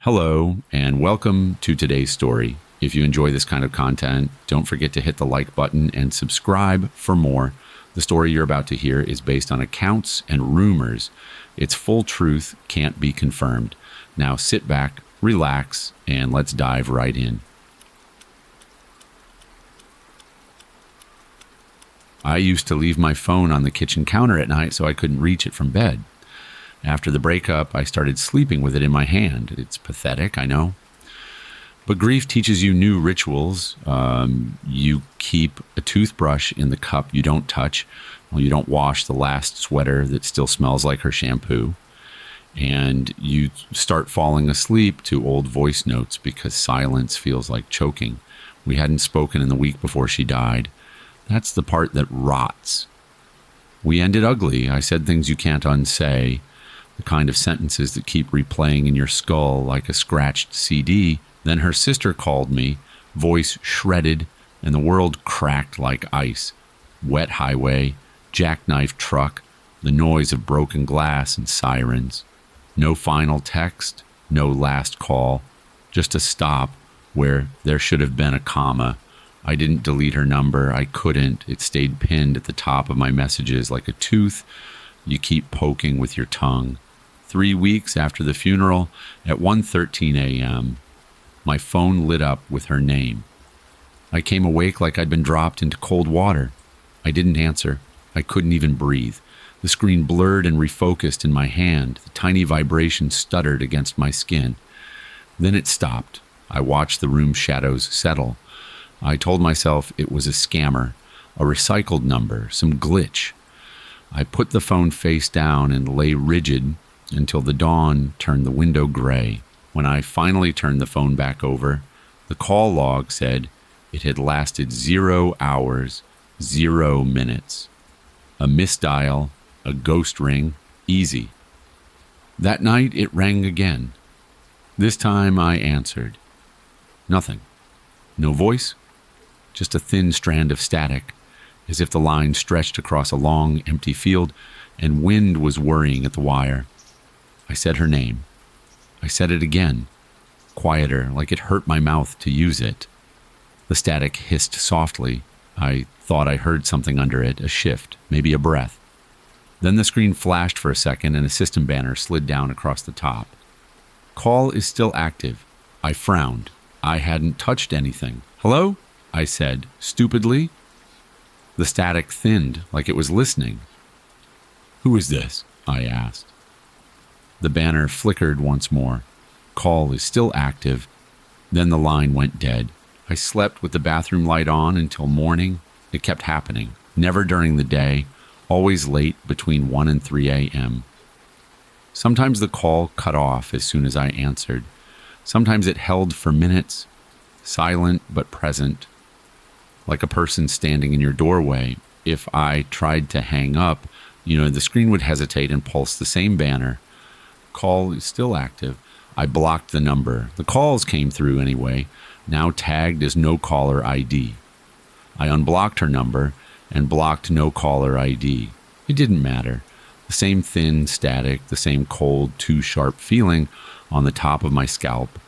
Hello, and welcome to today's story. If you enjoy this kind of content, don't forget to hit the like button and subscribe for more. The story you're about to hear is based on accounts and rumors. Its full truth can't be confirmed. Now sit back, relax, and let's dive right in. I used to leave my phone on the kitchen counter at night so I couldn't reach it from bed. After the breakup, I started sleeping with it in my hand. It's pathetic, I know. But grief teaches you new rituals. You keep a toothbrush in the cup you don't touch. Well, you don't wash the last sweater that still smells like her shampoo. And you start falling asleep to old voice notes because silence feels like choking. We hadn't spoken in the week before she died. That's the part that rots. We ended ugly. I said things you can't unsay. The kind of sentences that keep replaying in your skull like a scratched CD. Then her sister called me, voice shredded, and the world cracked like ice. Wet highway, jackknife truck, the noise of broken glass and sirens. No final text, no last call, just a stop where there should have been a comma. I didn't delete her number. I couldn't. It stayed pinned at the top of my messages like a tooth you keep poking with your tongue. 3 weeks after the funeral, at 1:13 a.m., my phone lit up with her name. I came awake like I'd been dropped into cold water. I didn't answer. I couldn't even breathe. The screen blurred and refocused in my hand. The tiny vibration stuttered against my skin. Then it stopped. I watched the room shadows settle. I told myself it was a scammer, a recycled number, some glitch. I put the phone face down and lay rigid until the dawn turned the window gray. When I finally turned the phone back over, the call log said it had lasted 0 hours, 0 minutes. A misdial, a ghost ring, easy. That night it rang again. This time I answered. Nothing. No voice, just a thin strand of static, as if the line stretched across a long, empty field and wind was worrying at the wire. I said her name. I said it again, quieter, like it hurt my mouth to use it. The static hissed softly. I thought I heard something under it, a shift, maybe a breath. Then the screen flashed for a second and a system banner slid down across the top. Call is still active. I frowned. I hadn't touched anything. Hello? I said, stupidly. The static thinned, like it was listening. Who is this? I asked. The banner flickered once more. Call is still active. Then the line went dead. I slept with the bathroom light on until morning. It kept happening. Never during the day. Always late between 1 and 3 a.m. Sometimes the call cut off as soon as I answered. Sometimes it held for minutes, silent but present, like a person standing in your doorway. If I tried to hang up, the screen would hesitate and pulse the same banner. Call is still active. I blocked the number. The calls came through anyway, now tagged as no caller ID. I unblocked her number and blocked no caller ID. It didn't matter. The same thin static, the same cold, too sharp feeling on the top of my scalp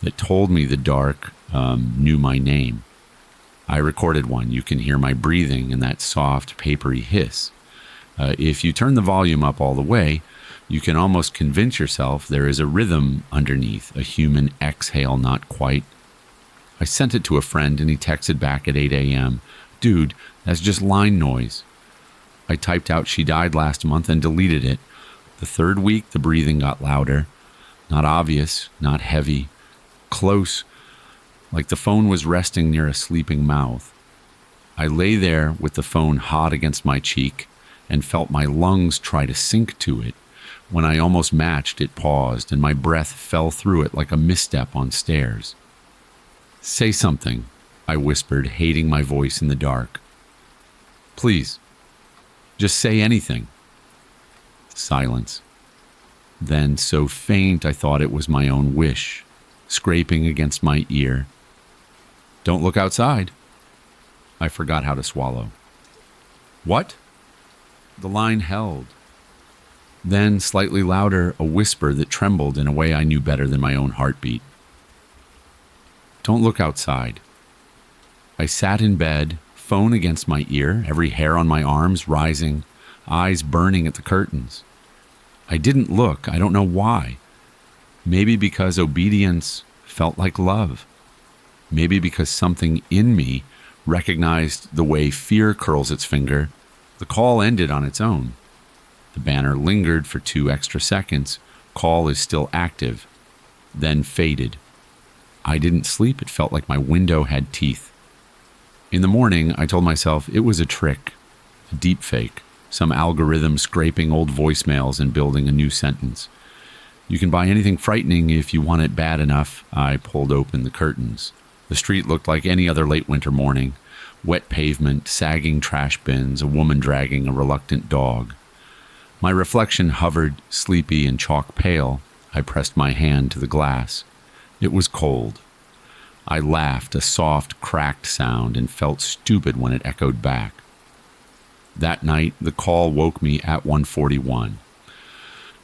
that told me the dark knew my name. I recorded one. You can hear my breathing and that soft, papery hiss. If you turn the volume up all the way, you can almost convince yourself there is a rhythm underneath, a human exhale, not quite. I sent it to a friend and he texted back at 8 a.m. Dude, that's just line noise. I typed out she died last month and deleted it. The third week, the breathing got louder. Not obvious, not heavy. Close, like the phone was resting near a sleeping mouth. I lay there with the phone hot against my cheek and felt my lungs try to sink to it. When I almost matched, it paused, and my breath fell through it like a misstep on stairs. Say something, I whispered, hating my voice in the dark. Please, just say anything. Silence. Then, so faint I thought it was my own wish, scraping against my ear. Don't look outside. I forgot how to swallow. What? The line held. Then, slightly louder, a whisper that trembled in a way I knew better than my own heartbeat. Don't look outside. I sat in bed, phone against my ear, every hair on my arms rising, eyes burning at the curtains. I didn't look. I don't know why. Maybe because obedience felt like love. Maybe because something in me recognized the way fear curls its finger. The call ended on its own. The banner lingered for 2 extra seconds. Call is still active. Then faded. I didn't sleep. It felt like my window had teeth. In the morning, I told myself it was a trick, a deep fake, some algorithm scraping old voicemails and building a new sentence. You can buy anything frightening if you want it bad enough. I pulled open the curtains. The street looked like any other late winter morning. Wet pavement, sagging trash bins, a woman dragging a reluctant dog. My reflection hovered, sleepy and chalk pale. I pressed my hand to the glass. It was cold. I laughed, a soft, cracked sound, and felt stupid when it echoed back. That night, the call woke me at 1:41.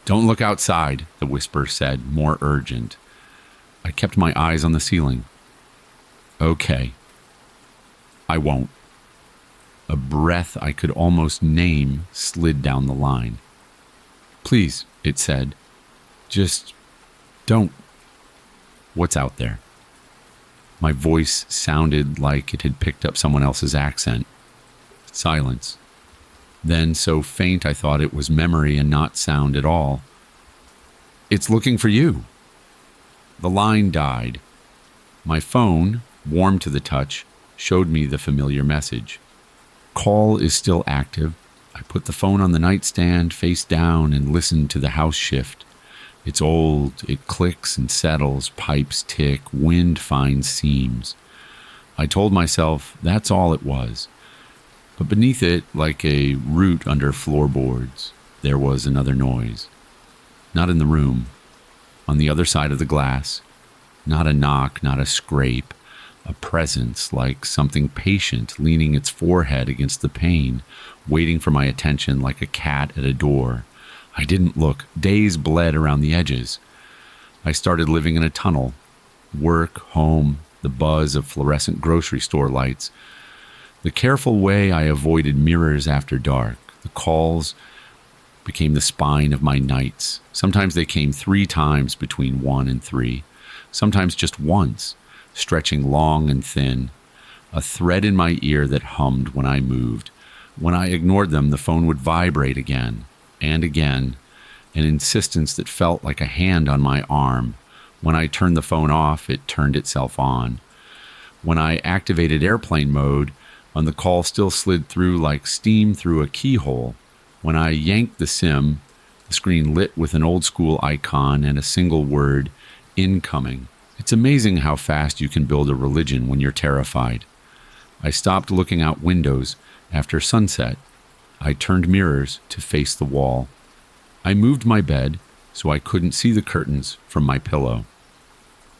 Don't look outside, the whisper said, more urgent. I kept my eyes on the ceiling. Okay. I won't. A breath I could almost name slid down the line. Please, it said. Just don't. What's out there? My voice sounded like it had picked up someone else's accent. Silence. Then so faint I thought it was memory and not sound at all. It's looking for you. The line died. My phone, warm to the touch, showed me the familiar message. Call is still active. I put the phone on the nightstand, face down, and listened to the house shift. It's old, it clicks and settles, pipes tick, wind finds seams. I told myself that's all it was. But beneath it, like a root under floorboards, there was another noise. Not in the room. On the other side of the glass. Not a knock, not a scrape. A presence, like something patient, leaning its forehead against the pane, waiting for my attention like a cat at a door. I didn't look. Days bled around the edges. I started living in a tunnel. Work, home, the buzz of fluorescent grocery store lights. The careful way I avoided mirrors after dark. The calls became the spine of my nights. Sometimes they came 3 times between 1 and 3. Sometimes just once, stretching long and thin. A thread in my ear that hummed when I moved. When I ignored them, the phone would vibrate again and again, an insistence that felt like a hand on my arm. When I turned the phone off, it turned itself on. When I activated airplane mode, and the call still slid through like steam through a keyhole. When I yanked the SIM, the screen lit with an old-school icon and a single word, incoming. It's amazing how fast you can build a religion when you're terrified. I stopped looking out windows after sunset. I turned mirrors to face the wall. I moved my bed so I couldn't see the curtains from my pillow.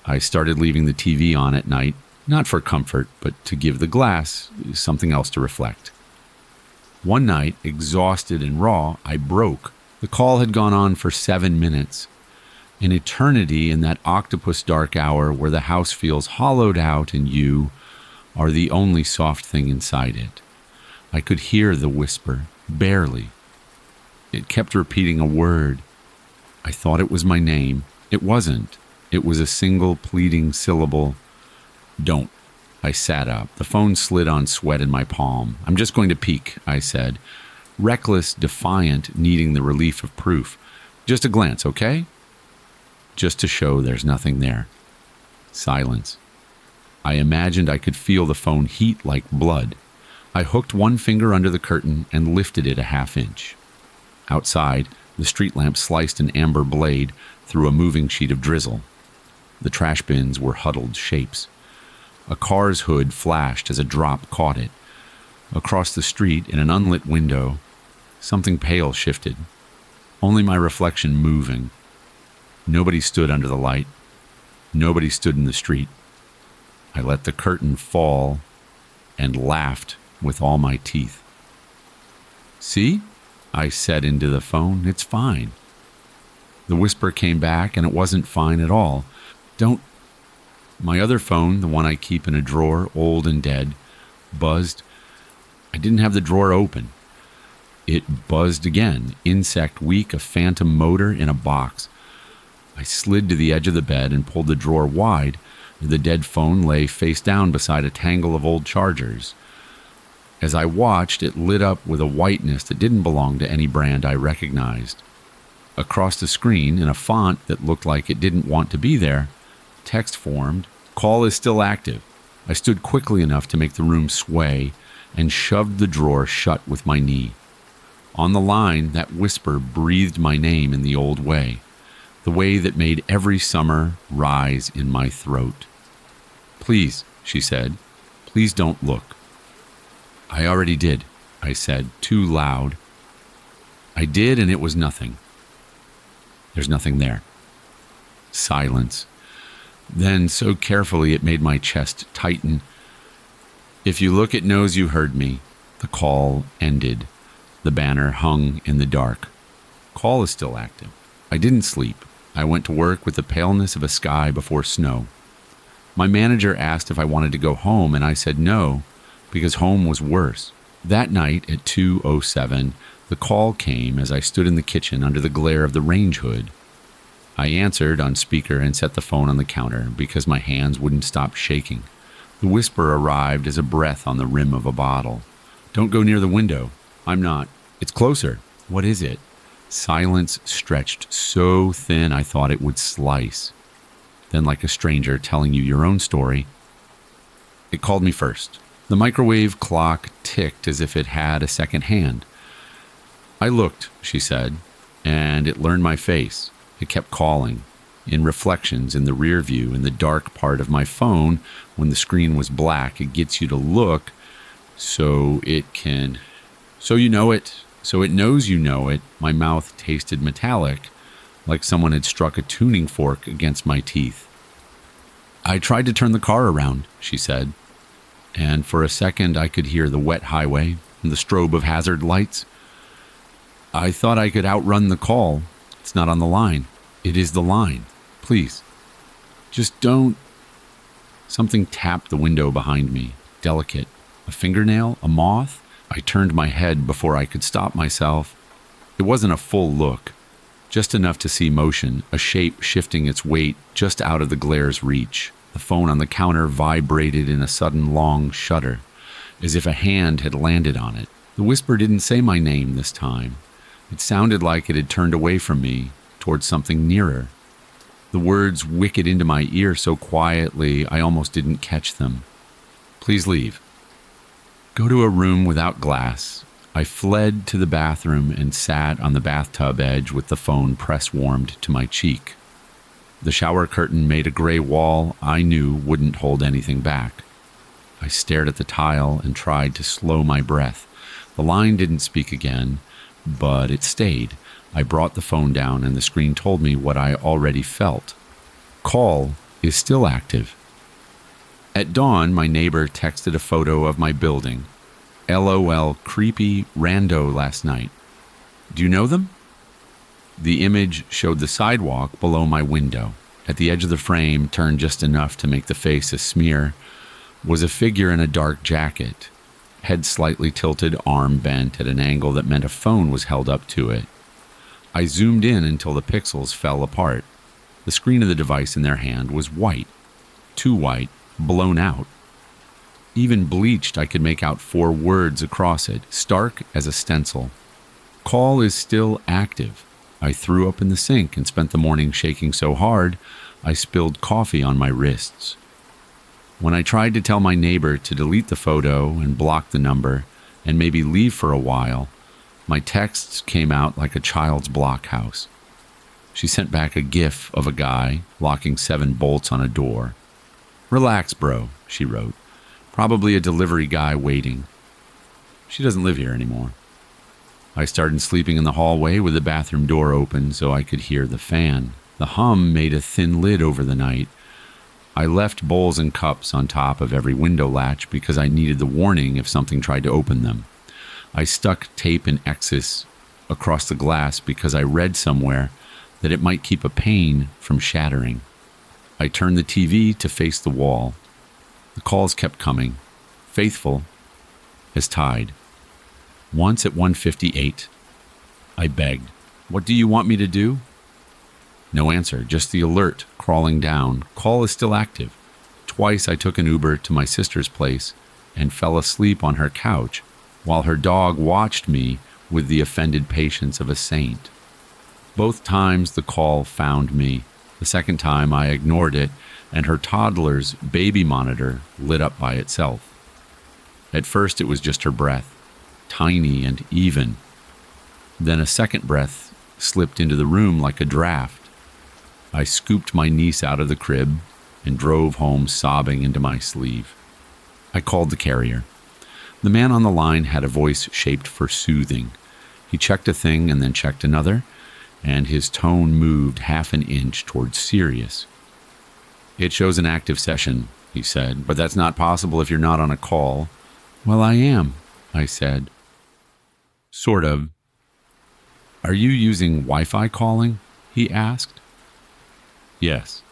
I started leaving the TV on at night, not for comfort, but to give the glass something else to reflect. One night, exhausted and raw, I broke. The call had gone on for 7 minutes. An eternity in that octopus dark hour where the house feels hollowed out and you are the only soft thing inside it. I could hear the whisper, barely. It kept repeating a word. I thought it was my name. It wasn't. It was a single pleading syllable. Don't. I sat up. The phone slid on sweat in my palm. I'm just going to peek, I said. Reckless, defiant, needing the relief of proof. Just a glance, okay? Just to show there's nothing there. Silence. I imagined I could feel the phone heat like blood. I hooked one finger under the curtain and lifted it a half-inch. Outside, the street lamp sliced an amber blade through a moving sheet of drizzle. The trash bins were huddled shapes. A car's hood flashed as a drop caught it. Across the street, in an unlit window, something pale shifted. Only my reflection moving. Nobody stood under the light. Nobody stood in the street. I let the curtain fall and laughed with all my teeth. See? I said into the phone. It's fine. The whisper came back, and it wasn't fine at all. Don't... My other phone, the one I keep in a drawer, old and dead, buzzed. I didn't have the drawer open. It buzzed again. Insect weak, a phantom motor in a box. I slid to the edge of the bed and pulled the drawer wide. The dead phone lay face down beside a tangle of old chargers. As I watched, it lit up with a whiteness that didn't belong to any brand I recognized. Across the screen, in a font that looked like it didn't want to be there, text formed, "Call is still active." I stood quickly enough to make the room sway and shoved the drawer shut with my knee. On the line, that whisper breathed my name in the old way, the way that made every summer rise in my throat. "Please," she said, "please don't look." "I already did," I said, too loud. I did, and it was nothing. There's nothing there. Silence. Then, so carefully it made my chest tighten. "If you look, it knows you heard me." The call ended. The banner hung in the dark. Call is still active. I didn't sleep. I went to work with the paleness of a sky before snow. My manager asked if I wanted to go home, and I said no, because home was worse. That night at 2:07, the call came as I stood in the kitchen under the glare of the range hood. I answered on speaker and set the phone on the counter because my hands wouldn't stop shaking. The whisper arrived as a breath on the rim of a bottle. "Don't go near the window." "I'm not." "It's closer." "What is it?" Silence stretched so thin I thought it would slice. Then, like a stranger telling you your own story, it called me first. The microwave clock ticked as if it had a second hand. "I looked," she said, "and it learned my face. It kept calling. In reflections in the rear view, in the dark part of my phone, when the screen was black, it gets you to look so it can... So you know it. So it knows you know it." My mouth tasted metallic, like someone had struck a tuning fork against my teeth. "I tried to turn the car around," she said, and for a second I could hear the wet highway and the strobe of hazard lights. "I thought I could outrun the call. It's not on the line." "It is the line. Please. Just don't..." Something tapped the window behind me, delicate. A fingernail? A moth? I turned my head before I could stop myself. It wasn't a full look, just enough to see motion, a shape shifting its weight just out of the glare's reach. The phone on the counter vibrated in a sudden long shudder, as if a hand had landed on it. The whisper didn't say my name this time. It sounded like it had turned away from me, towards something nearer. The words wicked into my ear so quietly I almost didn't catch them. "Please leave. Go to a room without glass." I fled to the bathroom and sat on the bathtub edge with the phone press-warmed to my cheek. The shower curtain made a gray wall I knew wouldn't hold anything back. I stared at the tile and tried to slow my breath. The line didn't speak again, but it stayed. I brought the phone down and the screen told me what I already felt. Call is still active. At dawn, my neighbor texted a photo of my building. "LOL, creepy rando last night. Do you know them?" The image showed the sidewalk below my window. At the edge of the frame, turned just enough to make the face a smear, was a figure in a dark jacket, head slightly tilted, arm bent at an angle that meant a phone was held up to it. I zoomed in until the pixels fell apart. The screen of the device in their hand was white. Too white, blown out. Even bleached, I could make out 4 words across it, stark as a stencil. "Call is still active." I threw up in the sink and spent the morning shaking so hard, I spilled coffee on my wrists. When I tried to tell my neighbor to delete the photo and block the number and maybe leave for a while, my texts came out like a child's blockhouse. She sent back a gif of a guy locking 7 bolts on a door. "Relax, bro," she wrote. "Probably a delivery guy waiting." She doesn't live here anymore. I started sleeping in the hallway with the bathroom door open so I could hear the fan. The hum made a thin lid over the night. I left bowls and cups on top of every window latch because I needed the warning if something tried to open them. I stuck tape and X's across the glass because I read somewhere that it might keep a pane from shattering. I turned the TV to face the wall. The calls kept coming, faithful as tide. Once at 1:58, I begged, "What do you want me to do?" No answer, just the alert crawling down. Call is still active. Twice I took an Uber to my sister's place and fell asleep on her couch while her dog watched me with the offended patience of a saint. Both times the call found me. The second time I ignored it, and her toddler's baby monitor lit up by itself. At first it was just her breath, tiny and even. Then a second breath slipped into the room like a draft. I scooped my niece out of the crib and drove home sobbing into my sleeve. I called the carrier. The man on the line had a voice shaped for soothing. He checked a thing and then checked another, and his tone moved half an inch towards serious. "It shows an active session," he said, "but that's not possible if you're not on a call." "Well, I am," I said. "Sort of." "Are you using Wi-Fi calling?" he asked. "Yes."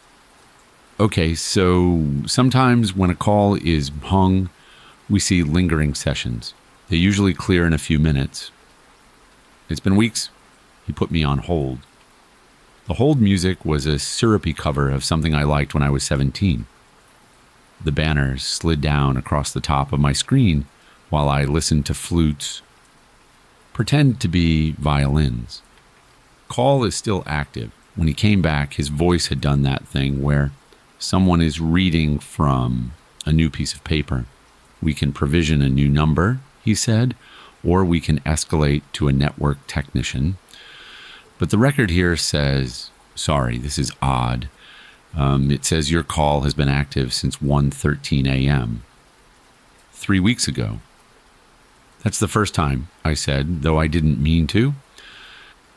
"Okay, so sometimes when a call is hung, we see lingering sessions. They usually clear in a few minutes." "It's been weeks." He put me on hold. The hold music was a syrupy cover of something I liked when I was 17. The banner slid down across the top of my screen while I listened to flutes pretend to be violins. Call is still active. When he came back, his voice had done that thing where someone is reading from a new piece of paper. "We can provision a new number," he said, "or we can escalate to a network technician. But the record here says, sorry, this is odd. It says your call has been active since 1:13 a.m. 3 weeks ago." "That's the first time," I said, though I didn't mean to.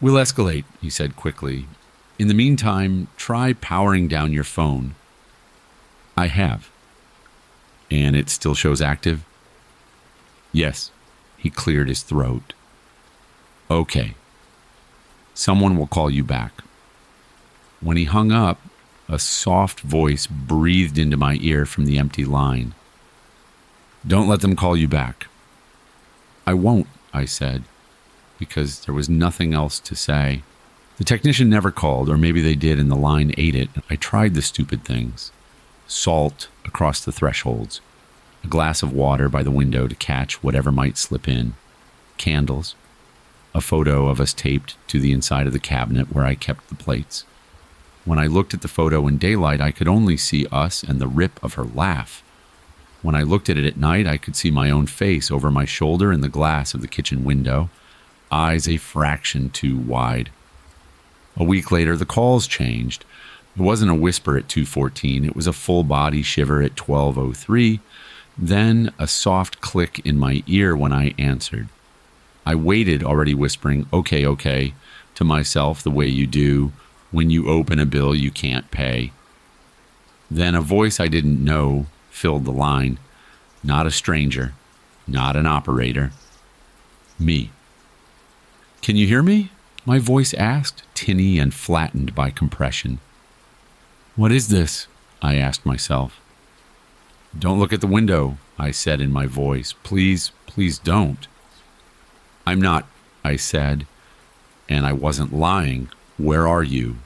"We'll escalate," he said quickly. "In the meantime, try powering down your phone." "I have." "And it still shows active?" "Yes." He cleared his throat. "Okay. Someone will call you back." When he hung up, a soft voice breathed into my ear from the empty line. "Don't let them call you back." "I won't," I said, because there was nothing else to say. The technician never called, or maybe they did and the line ate it. I tried the stupid things. Salt across the thresholds, a glass of water by the window to catch whatever might slip in, candles, a photo of us taped to the inside of the cabinet where I kept the plates. When I looked at the photo in daylight, I could only see us and the rip of her laugh. When I looked at it at night, I could see my own face over my shoulder in the glass of the kitchen window, eyes a fraction too wide. A week later, the calls changed. It wasn't a whisper at 2:14, it was a full-body shiver at 12:03, then a soft click in my ear when I answered. I waited, already whispering, "Okay, okay," to myself the way you do when you open a bill you can't pay. Then a voice I didn't know filled the line. Not a stranger, not an operator. Me. "Can you hear me?" my voice asked, tinny and flattened by compression. "What is this?" I asked myself. "Don't look at the window," I said in my voice. "Please, please don't." "I'm not," I said, and I wasn't lying. "Where are you?"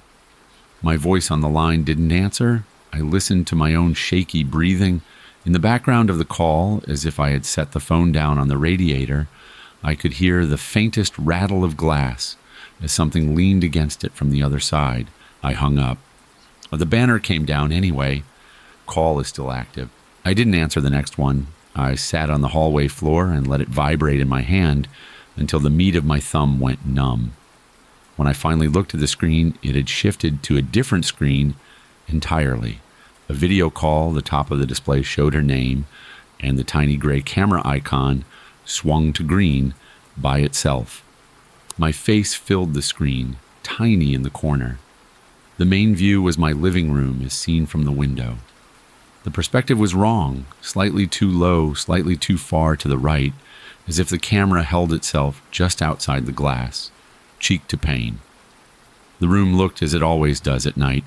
My voice on the line didn't answer. I listened to my own shaky breathing. In the background of the call, as if I had set the phone down on the radiator, I could hear the faintest rattle of glass as something leaned against it from the other side. I hung up. The banner came down anyway. Call is still active. I didn't answer the next one. I sat on the hallway floor and let it vibrate in my hand until the meat of my thumb went numb. When I finally looked at the screen, it had shifted to a different screen entirely. A video call, the top of the display showed her name, and the tiny gray camera icon swung to green by itself. My face filled the screen, tiny in the corner. The main view was my living room as seen from the window. The perspective was wrong, slightly too low, slightly too far to the right, as if the camera held itself just outside the glass, cheek to pane. The room looked as it always does at night.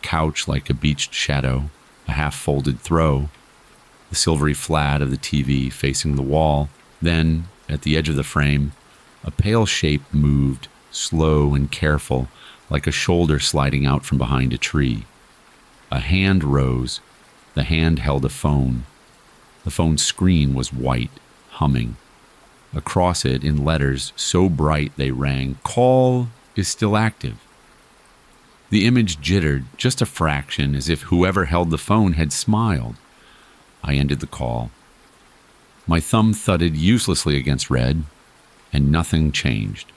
Couch like a beached shadow, a half-folded throw, the silvery flat of the TV facing the wall. Then, at the edge of the frame, a pale shape moved, slow and careful, like a shoulder sliding out from behind a tree. A hand rose. The hand held a phone. The phone's screen was white, humming. Across it, in letters so bright they rang, "Call is still active." The image jittered just a fraction, as if whoever held the phone had smiled. I ended the call. My thumb thudded uselessly against red, and nothing changed.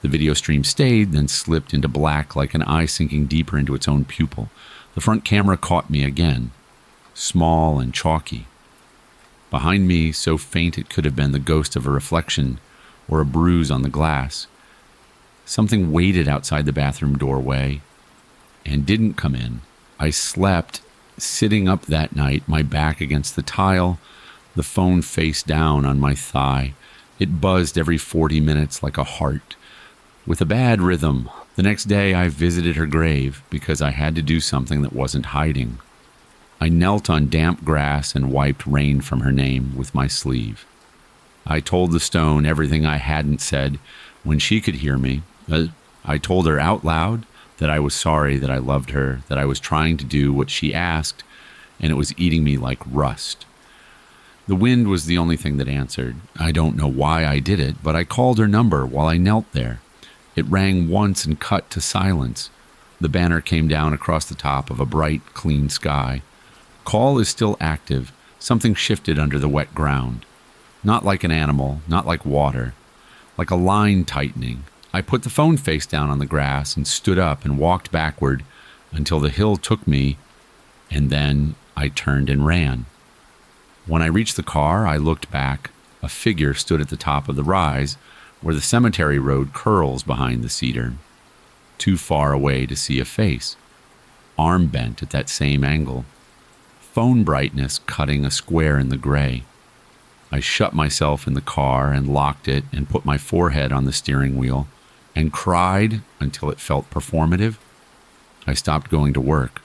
The video stream stayed, then slipped into black like an eye sinking deeper into its own pupil. The front camera caught me again, small and chalky. Behind me, so faint it could have been the ghost of a reflection or a bruise on the glass. Something waited outside the bathroom doorway and didn't come in. I slept, sitting up that night, my back against the tile, the phone face down on my thigh. It buzzed every 40 minutes like a heart, with a bad rhythm. The next day I visited her grave because I had to do something that wasn't hiding. I knelt on damp grass and wiped rain from her name with my sleeve. I told the stone everything I hadn't said when she could hear me. I told her out loud that I was sorry, that I loved her, that I was trying to do what she asked, and it was eating me like rust. The wind was the only thing that answered. I don't know why I did it, but I called her number while I knelt there. It rang once and cut to silence. The banner came down across the top of a bright, clean sky. Call is still active. Something shifted under the wet ground. Not like an animal, not like water. Like a line tightening. I put the phone face down on the grass and stood up and walked backward until the hill took me, and then I turned and ran. When I reached the car, I looked back. A figure stood at the top of the rise, where the cemetery road curls behind the cedar. Too far away to see a face. Arm bent at that same angle. Phone brightness cutting a square in the gray. I shut myself in the car and locked it and put my forehead on the steering wheel and cried until it felt performative. I stopped going to work.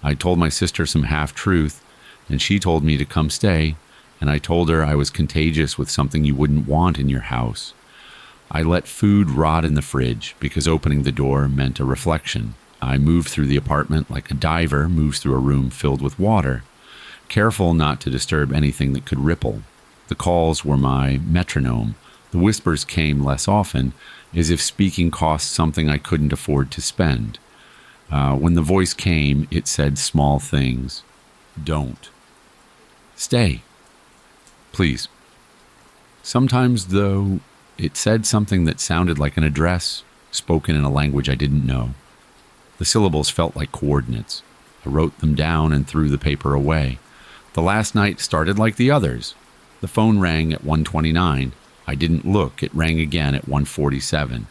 I told my sister some half-truth, and she told me to come stay, and I told her I was contagious with something you wouldn't want in your house. I let food rot in the fridge because opening the door meant a reflection. I moved through the apartment like a diver moves through a room filled with water, careful not to disturb anything that could ripple. The calls were my metronome. The whispers came less often, as if speaking cost something I couldn't afford to spend. When the voice came, it said small things. Don't. Stay. Please. Sometimes, though, it said something that sounded like an address, spoken in a language I didn't know. The syllables felt like coordinates. I wrote them down and threw the paper away. The last night started like the others. The phone rang at 1:29. I didn't look. It rang again at 1:47.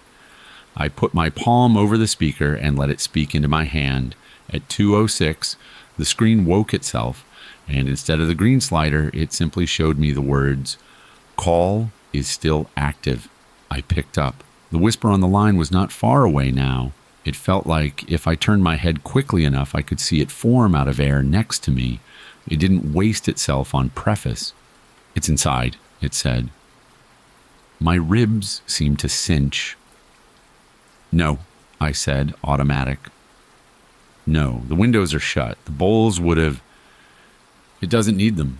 I put my palm over the speaker and let it speak into my hand. At 2:06, the screen woke itself, and instead of the green slider, it simply showed me the words, "Call is still active." I picked up. The whisper on the line was not far away now. It felt like if I turned my head quickly enough, I could see it form out of air next to me. It didn't waste itself on preface. "It's inside," it said. My ribs seemed to cinch. "No," I said, automatic. "No, the windows are shut. The bowls would have... It doesn't need them."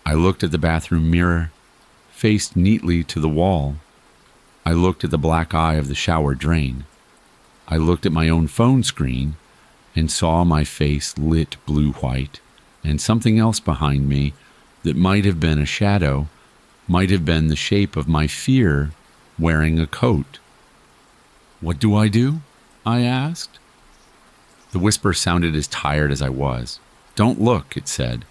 I looked at the bathroom mirror, faced neatly to the wall. I looked at the black eye of the shower drain. I looked at my own phone screen and saw my face lit blue-white, and something else behind me that might have been a shadow, might have been the shape of my fear wearing a coat. "What do I do?" I asked. The whisper sounded as tired as I was. "Don't look," it said,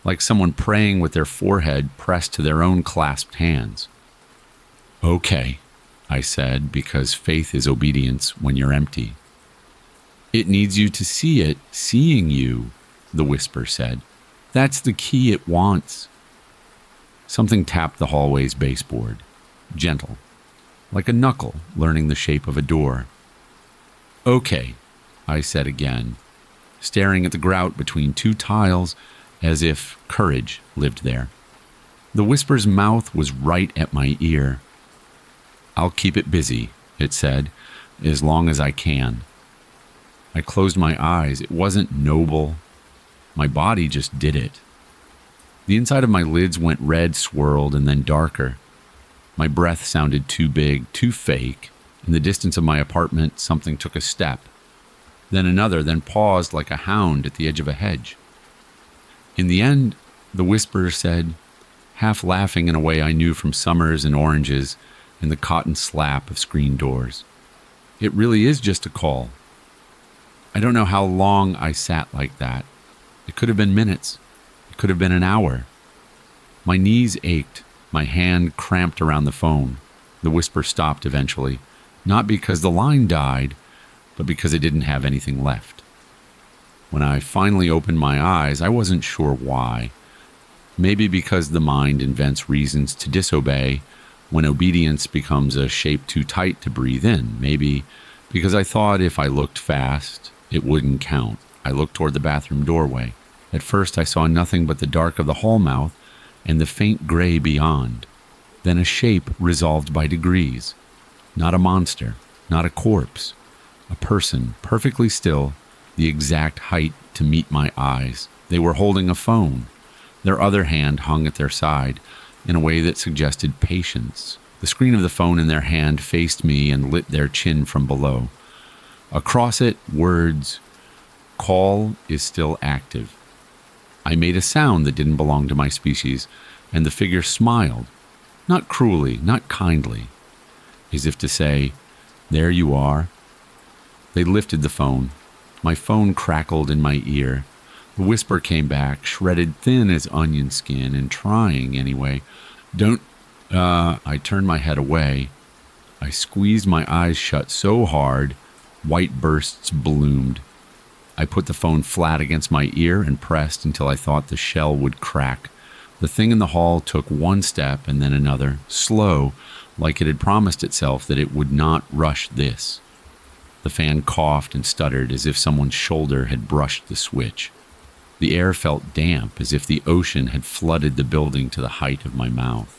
like someone praying with their forehead pressed to their own clasped hands. "Okay," I said, because faith is obedience when you're empty. "It needs you to see it, seeing you," the whisper said. "That's the key it wants." Something tapped the hallway's baseboard, gentle, like a knuckle learning the shape of a door. Okay, I said again, staring at the grout between two tiles as if courage lived there. The whisper's mouth was right at my ear. I'll keep it busy, it said, as long as I can. I closed my eyes. It wasn't noble. My body just did it. The inside of my lids went red, swirled, and then darker. My breath sounded too big, too fake. In the distance of my apartment, something took a step, then another, then paused like a hound at the edge of a hedge. In the end, the whisperer said, half laughing in a way I knew from summers and oranges and the cotton slap of screen doors, "It really is just a call." I don't know how long I sat like that. It could have been minutes. It could have been an hour. My knees ached. My hand cramped around the phone. The whisper stopped eventually, not because the line died, but because it didn't have anything left. When I finally opened my eyes, I wasn't sure why. Maybe because the mind invents reasons to disobey when obedience becomes a shape too tight to breathe in. Maybe because I thought if I looked fast, it wouldn't count. I looked toward the bathroom doorway. At first, I saw nothing but the dark of the hall mouth and the faint gray beyond. Then a shape resolved by degrees. Not a monster, not a corpse. A person, perfectly still, the exact height to meet my eyes. They were holding a phone. Their other hand hung at their side in a way that suggested patience. The screen of the phone in their hand faced me and lit their chin from below. Across it, words, "Call is still active." I made a sound that didn't belong to my species, and the figure smiled, not cruelly, not kindly, as if to say, "There you are." They lifted the phone. My phone crackled in my ear. The whisper came back, shredded thin as onion skin, and trying anyway. "Don't," I turned my head away. I squeezed my eyes shut so hard, white bursts bloomed. I put the phone flat against my ear and pressed until I thought the shell would crack. The thing in the hall took one step and then another, slow, like it had promised itself that it would not rush this. The fan coughed and stuttered as if someone's shoulder had brushed the switch. The air felt damp, as if the ocean had flooded the building to the height of my mouth.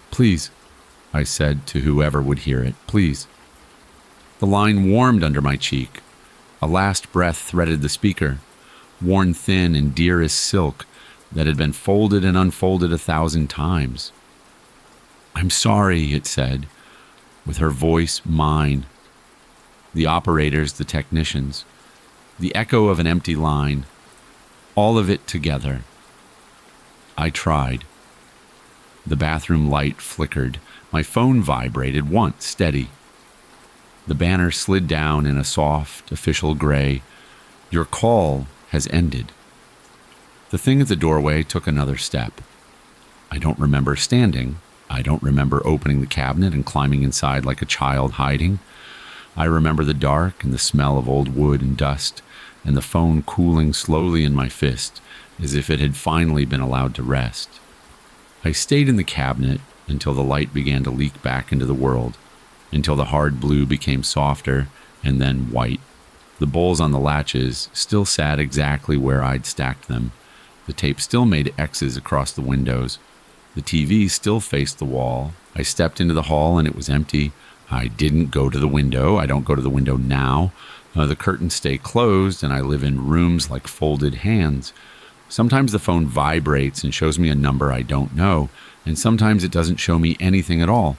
"Please," I said to whoever would hear it, "please." The line warmed under my cheek. A last breath threaded the speaker, worn thin and dear as silk that had been folded and unfolded 1,000 times. "I'm sorry," it said, with her voice mine. The operators, the technicians, the echo of an empty line, all of it together. I tried. The bathroom light flickered. My phone vibrated once, steady. The banner slid down in a soft, official gray. "Your call has ended." The thing at the doorway took another step. I don't remember standing. I don't remember opening the cabinet and climbing inside like a child hiding. I remember the dark and the smell of old wood and dust, and the phone cooling slowly in my fist, as if it had finally been allowed to rest. I stayed in the cabinet until the light began to leak back into the world, until the hard blue became softer and then white. The bowls on the latches still sat exactly where I'd stacked them. The tape still made X's across the windows. The TV still faced the wall. I stepped into the hall and it was empty. I didn't go to the window. I don't go to the window now. The curtains stay closed and I live in rooms like folded hands. Sometimes the phone vibrates and shows me a number I don't know, and sometimes it doesn't show me anything at all.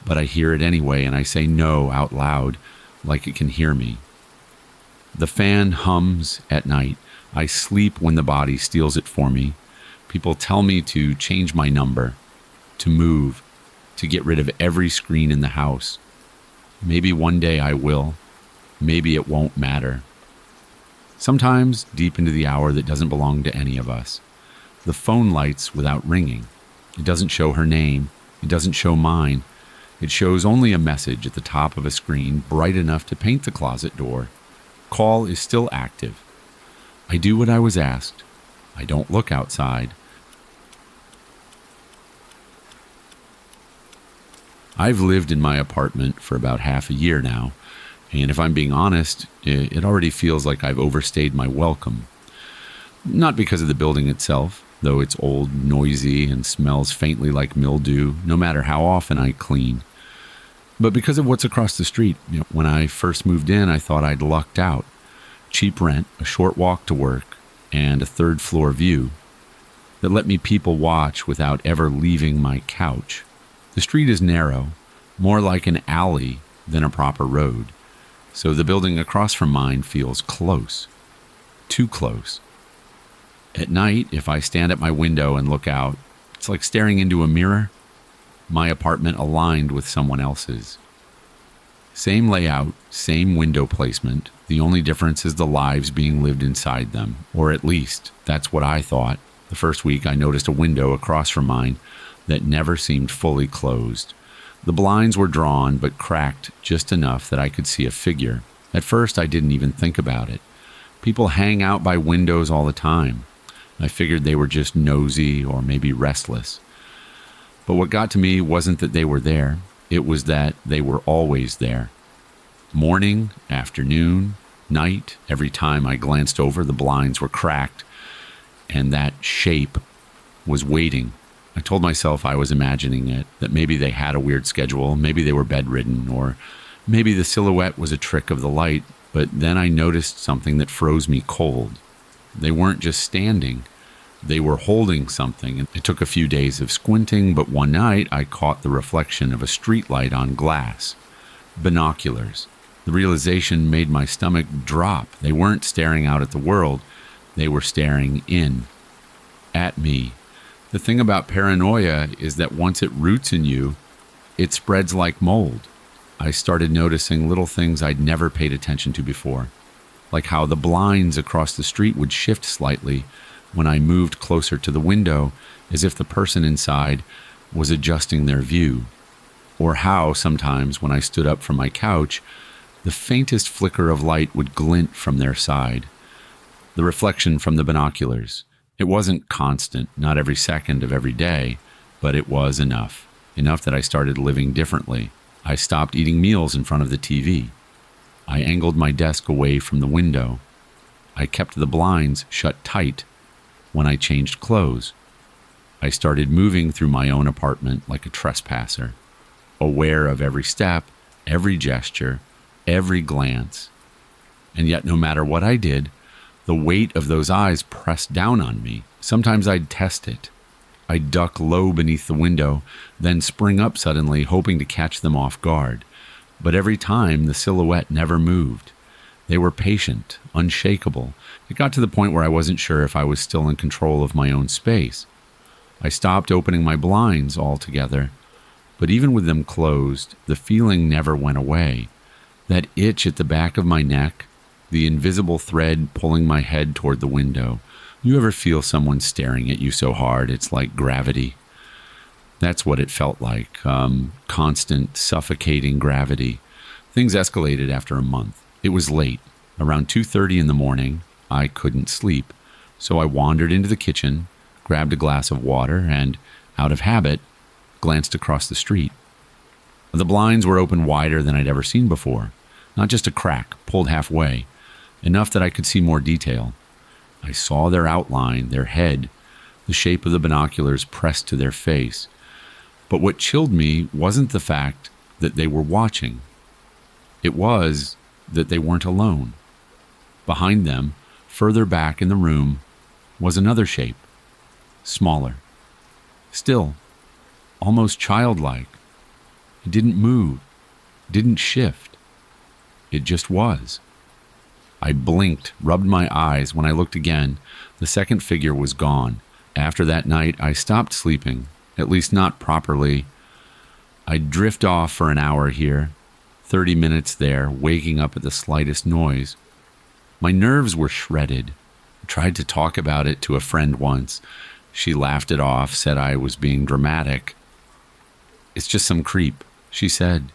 But I hear it anyway, and I say no out loud, like it can hear me. The fan hums at night. I sleep when the body steals it for me. People tell me to change my number, to move, to get rid of every screen in the house. Maybe one day I will. Maybe it won't matter. Sometimes, deep into the hour that doesn't belong to any of us, the phone lights without ringing. It doesn't show her name. It doesn't show mine. It shows only a message at the top of a screen bright enough to paint the closet door. Call is still active. I do what I was asked. I don't look outside. I've lived in my apartment for about half a year now, And if I'm being honest, it already feels like I've overstayed my welcome. Not because of the building itself, though it's old, noisy, and smells faintly like mildew, no matter how often I clean. But because of what's across the street. When I first moved in, I thought I'd lucked out. Cheap rent, a short walk to work, and a third-floor view that let me people watch without ever leaving my couch. The street is narrow, more like an alley than a proper road, so the building across from mine feels close. Too close. At night, if I stand at my window and look out, it's like staring into a mirror. My apartment aligned with someone else's. Same layout, same window placement. The only difference is the lives being lived inside them, or at least that's what I thought. The first week I noticed a window across from mine that never seemed fully closed. The blinds were drawn but cracked just enough that I could see a figure. At first I didn't even think about it. People hang out by windows all the time. I figured they were just nosy or maybe restless. But what got to me wasn't that they were there. It was that they were always there. Morning, afternoon, night, every time I glanced over, the blinds were cracked, and that shape was waiting. I told myself I was imagining it, that maybe they had a weird schedule, maybe they were bedridden, or maybe the silhouette was a trick of the light, but then I noticed something that froze me cold. They weren't just standing. They were holding something. It took a few days of squinting, but one night I caught the reflection of a streetlight on glass. Binoculars. The realization made my stomach drop. They weren't staring out at the world. They were staring in. At me. The thing about paranoia is that once it roots in you, it spreads like mold. I started noticing little things I'd never paid attention to before, like how the blinds across the street would shift slightly when I moved closer to the window, as if the person inside was adjusting their view, or how sometimes when I stood up from my couch, the faintest flicker of light would glint from their side. The reflection from the binoculars. It wasn't constant, not every second of every day, but it was enough that I started living differently. I stopped eating meals in front of the TV. I angled my desk away from the window. I kept the blinds shut tight when I changed clothes. I started moving through my own apartment like a trespasser, aware of every step, every gesture, every glance. And yet, no matter what I did, the weight of those eyes pressed down on me. Sometimes I'd test it. I'd duck low beneath the window, then spring up suddenly, hoping to catch them off guard. But every time, the silhouette never moved. They were patient, unshakable. It got to the point where I wasn't sure if I was still in control of my own space. I stopped opening my blinds altogether, but even with them closed, the feeling never went away. That itch at the back of my neck, the invisible thread pulling my head toward the window. You ever feel someone staring at you so hard it's like gravity? That's what it felt like, constant, suffocating gravity. Things escalated after a month. It was late. Around 2:30 in the morning, I couldn't sleep, so I wandered into the kitchen, grabbed a glass of water, and, out of habit, glanced across the street. The blinds were open wider than I'd ever seen before, not just a crack, pulled halfway, enough that I could see more detail. I saw their outline, their head, the shape of the binoculars pressed to their face. But what chilled me wasn't the fact that they were watching. It was that they weren't alone. Behind them, further back in the room, was another shape, smaller. Still, almost childlike. It didn't move, didn't shift. It just was. I blinked, rubbed my eyes. When I looked again, the second figure was gone. After that night, I stopped sleeping, at least not properly. I'd drift off for an hour here, 30 minutes there, waking up at the slightest noise. My nerves were shredded. I tried to talk about it to a friend once. She laughed it off, said I was being dramatic. "It's just some creep," she said.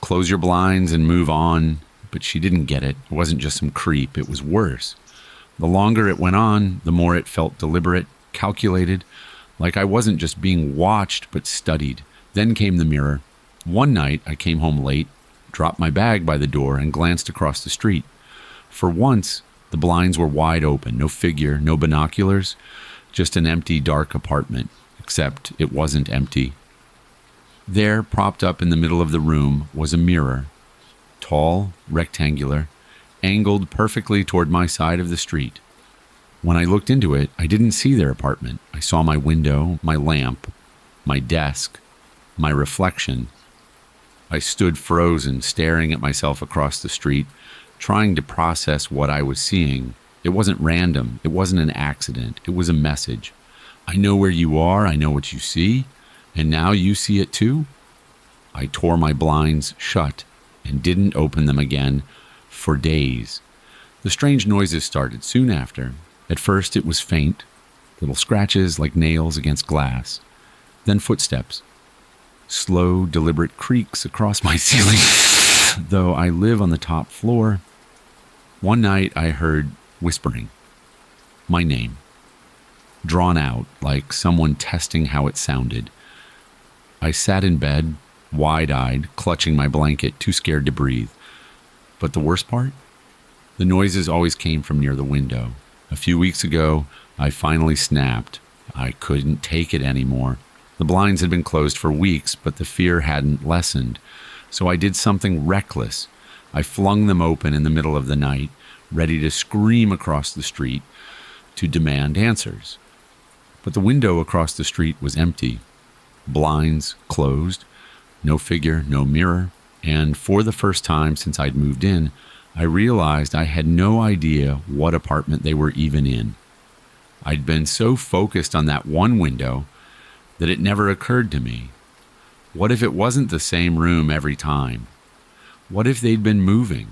"Close your blinds and move on." But she didn't get it. It wasn't just some creep. It was worse. The longer it went on, the more it felt deliberate, calculated, like I wasn't just being watched, but studied. Then came the mirror. One night, I came home late, dropped my bag by the door, and glanced across the street. For once, the blinds were wide open, no figure, no binoculars, just an empty, dark apartment, except it wasn't empty. There, propped up in the middle of the room, was a mirror, tall, rectangular, angled perfectly toward my side of the street. When I looked into it, I didn't see their apartment. I saw my window, my lamp, my desk, my reflection. I stood frozen, staring at myself across the street, trying to process what I was seeing. It wasn't random. It wasn't an accident. It was a message. I know where you are. I know what you see. And now you see it too? I tore my blinds shut and didn't open them again for days. The strange noises started soon after. At first it was faint, little scratches like nails against glass. Then footsteps. Slow, deliberate creaks across my ceiling. Though I live on the top floor, one night I heard whispering. My name. Drawn out, like someone testing how it sounded. I sat in bed, wide-eyed, clutching my blanket, too scared to breathe. But the worst part? The noises always came from near the window. A few weeks ago, I finally snapped. I couldn't take it anymore. The blinds had been closed for weeks, but the fear hadn't lessened. So I did something reckless. I flung them open in the middle of the night, ready to scream across the street to demand answers. But the window across the street was empty. Blinds closed, no figure, no mirror, and for the first time since I'd moved in, I realized I had no idea what apartment they were even in. I'd been so focused on that one window that it never occurred to me. What if it wasn't the same room every time? What if they'd been moving,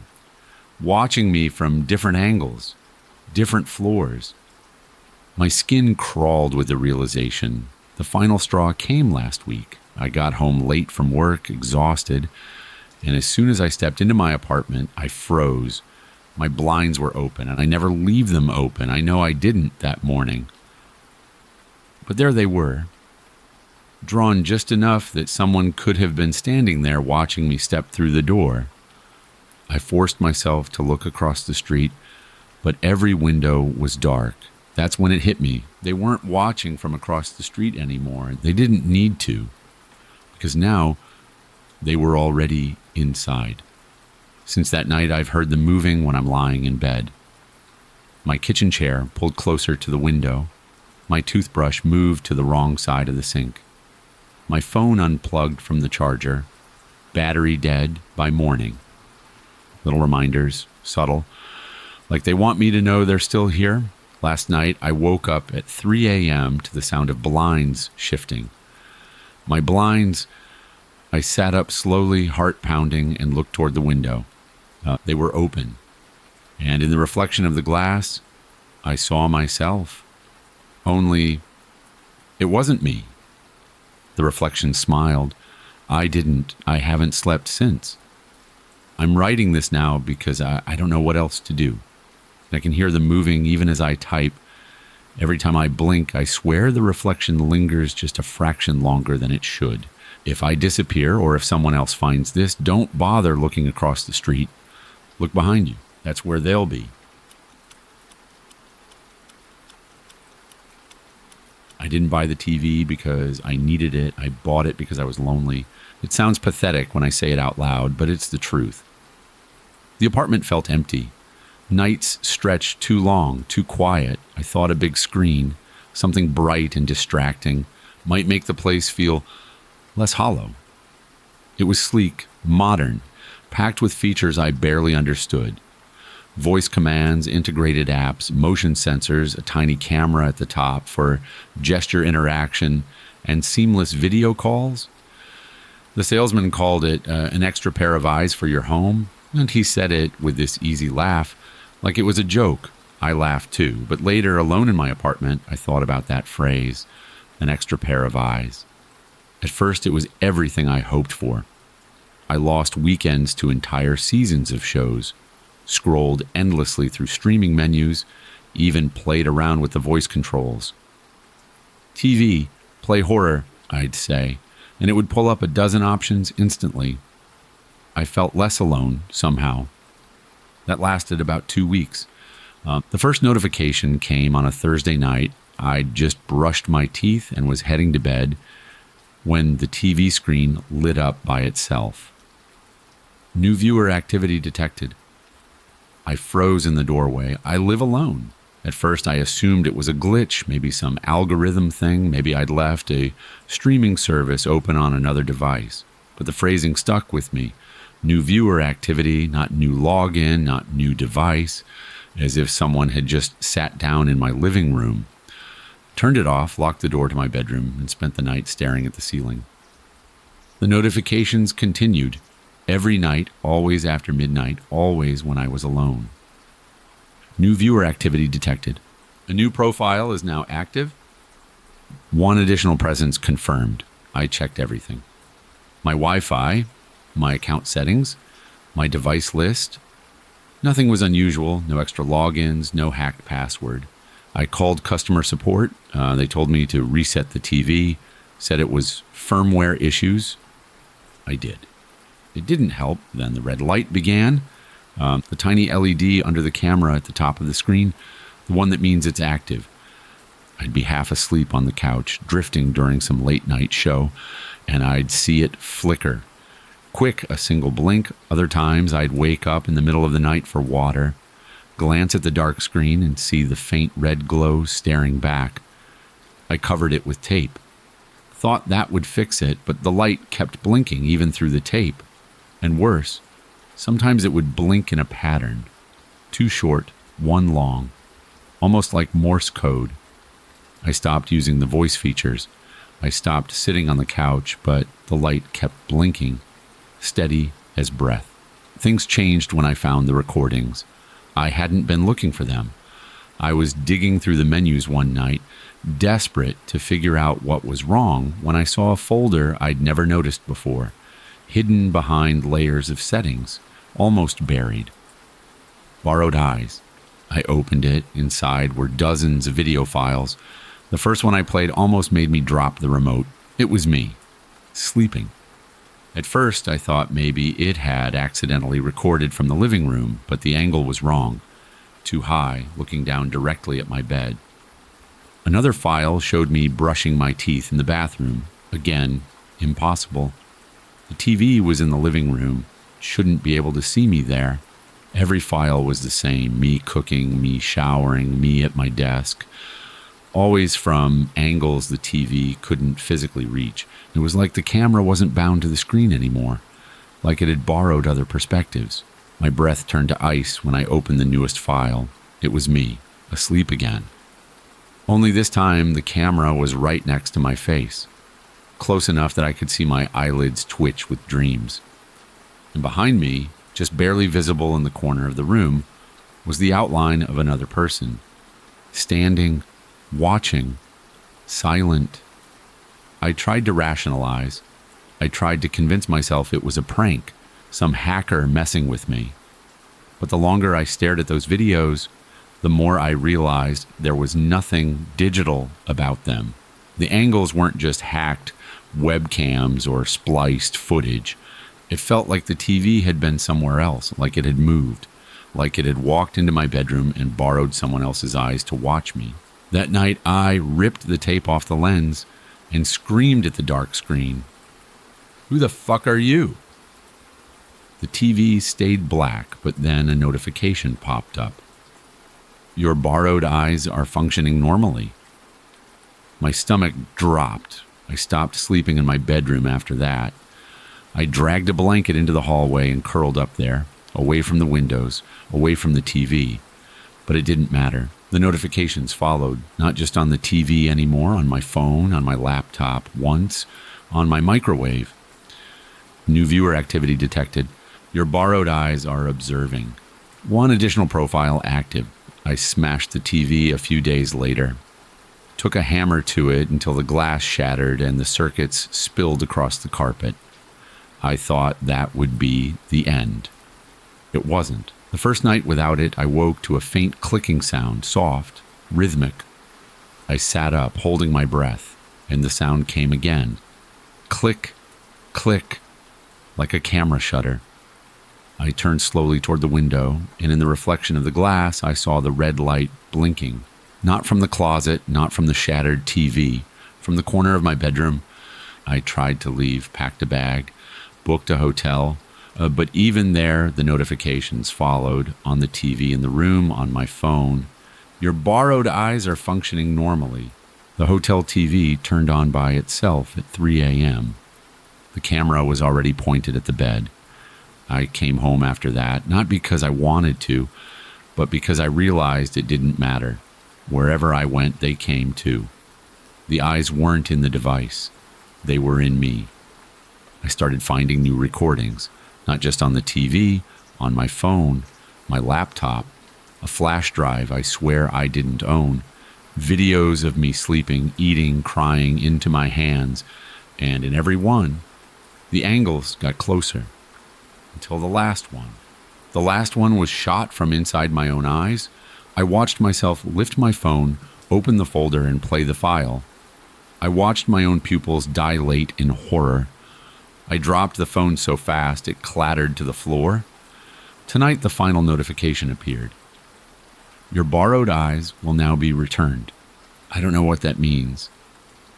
watching me from different angles, different floors? My skin crawled with the realization. The final straw came last week. I got home late from work, exhausted, and as soon as I stepped into my apartment, I froze. My blinds were open, and I never leave them open. I know I didn't that morning. But there they were, drawn just enough that someone could have been standing there watching me step through the door. I forced myself to look across the street, but every window was dark. That's when it hit me. They weren't watching from across the street anymore. They didn't need to, because now they were already inside. Since that night, I've heard them moving when I'm lying in bed. My kitchen chair pulled closer to the window. My toothbrush moved to the wrong side of the sink. My phone unplugged from the charger. Battery dead by morning. Little reminders, subtle, like they want me to know they're still here. Last night, I woke up at 3 a.m. to the sound of blinds shifting. My blinds, I sat up slowly, heart pounding, and looked toward the window. They were open. And in the reflection of the glass, I saw myself. Only, it wasn't me. The reflection smiled. I haven't slept since. I'm writing this now because I don't know what else to do. I can hear them moving even as I type. Every time I blink, I swear the reflection lingers just a fraction longer than it should. If I disappear or if someone else finds this, don't bother looking across the street. Look behind you. That's where they'll be. I didn't buy the TV because I needed it. I bought it because I was lonely. It sounds pathetic when I say it out loud, but it's the truth. The apartment felt empty. Nights stretched too long, too quiet. I thought a big screen, something bright and distracting, might make the place feel less hollow. It was sleek, modern, packed with features I barely understood. Voice commands, integrated apps, motion sensors, a tiny camera at the top for gesture interaction, and seamless video calls. The salesman called it an extra pair of eyes for your home, and he said it with this easy laugh, like it was a joke. I laughed too, but later, alone in my apartment, I thought about that phrase, an extra pair of eyes. At first, it was everything I hoped for. I lost weekends to entire seasons of shows, scrolled endlessly through streaming menus, even played around with the voice controls. TV, play horror, I'd say, and it would pull up a dozen options instantly. I felt less alone somehow. That lasted about 2 weeks. The first notification came on a Thursday night. I'd just brushed my teeth and was heading to bed when the TV screen lit up by itself. New viewer activity detected. I froze in the doorway. I live alone. At first, I assumed it was a glitch, maybe some algorithm thing. Maybe I'd left a streaming service open on another device. But the phrasing stuck with me. New viewer activity, not new login, not new device, as if someone had just sat down in my living room. Turned it off, locked the door to my bedroom, and spent the night staring at the ceiling. The notifications continued. Every night, always after midnight, always when I was alone. New viewer activity detected. A new profile is now active. One additional presence confirmed. I checked everything. My Wi-Fi, my account settings, my device list. Nothing was unusual, no extra logins, no hacked password. I called customer support. They told me to reset the TV, said it was firmware issues. I did. It didn't help. Then the red light began. The tiny LED under the camera at the top of the screen, the one that means it's active. I'd be half asleep on the couch, drifting during some late night show, and I'd see it flicker. Quick, a single blink. Other times I'd wake up in the middle of the night for water, glance at the dark screen and see the faint red glow staring back. I covered it with tape. Thought that would fix it, but the light kept blinking even through the tape. And worse, sometimes it would blink in a pattern. 2 short, 1 long. Almost like Morse code. I stopped using the voice features. I stopped sitting on the couch, but the light kept blinking, steady as breath. Things changed when I found the recordings. I hadn't been looking for them. I was digging through the menus one night, desperate to figure out what was wrong, when I saw a folder I'd never noticed before, hidden behind layers of settings, almost buried. Borrowed Eyes. I opened it. Inside were dozens of video files. The first one I played almost made me drop the remote. It was me, sleeping. At first, I thought maybe it had accidentally recorded from the living room, but the angle was wrong. Too high, looking down directly at my bed. Another file showed me brushing my teeth in the bathroom. Again, impossible. The TV was in the living room. Shouldn't be able to see me there. Every file was the same. Me cooking, me showering, me at my desk. Always from angles the TV couldn't physically reach. It was like the camera wasn't bound to the screen anymore, like it had borrowed other perspectives. My breath turned to ice when I opened the newest file. It was me, asleep again. Only this time the camera was right next to my face, close enough that I could see my eyelids twitch with dreams. And behind me, just barely visible in the corner of the room, was the outline of another person, standing, watching, silent. I tried to rationalize. I tried to convince myself it was a prank, some hacker messing with me. But the longer I stared at those videos, the more I realized there was nothing digital about them. The angles weren't just hacked webcams or spliced footage. It felt like the TV had been somewhere else, like it had moved, like it had walked into my bedroom and borrowed someone else's eyes to watch me. That night, I ripped the tape off the lens and screamed at the dark screen, "Who the fuck are you?" The TV stayed black, but then a notification popped up. "Your borrowed eyes are functioning normally." My stomach dropped. I stopped sleeping in my bedroom after that. I dragged a blanket into the hallway and curled up there, away from the windows, away from the TV. But it didn't matter. The notifications followed, not just on the TV anymore, on my phone, on my laptop, once, on my microwave. New viewer activity detected. Your borrowed eyes are observing. One additional profile active. I smashed the TV a few days later. Took a hammer to it until the glass shattered and the circuits spilled across the carpet. I thought that would be the end. It wasn't. The first night without it, I woke to a faint clicking sound, soft, rhythmic. I sat up, holding my breath, and the sound came again. Click, click, like a camera shutter. I turned slowly toward the window, and in the reflection of the glass, I saw the red light blinking. Not from the closet, not from the shattered TV. From the corner of my bedroom, I tried to leave, packed a bag, booked a hotel, but even there, the notifications followed on the TV in the room, on my phone. Your borrowed eyes are functioning normally. The hotel TV turned on by itself at 3 a.m. The camera was already pointed at the bed. I came home after that, not because I wanted to, but because I realized it didn't matter. Wherever I went, they came too. The eyes weren't in the device. They were in me. I started finding new recordings, not just on the TV, on my phone, my laptop, a flash drive I swear I didn't own, videos of me sleeping, eating, crying into my hands, and in every one, the angles got closer. Until the last one. The last one was shot from inside my own eyes. I watched myself lift my phone, open the folder, and play the file. I watched my own pupils dilate in horror. I dropped the phone so fast it clattered to the floor. Tonight, the final notification appeared. Your borrowed eyes will now be returned. I don't know what that means.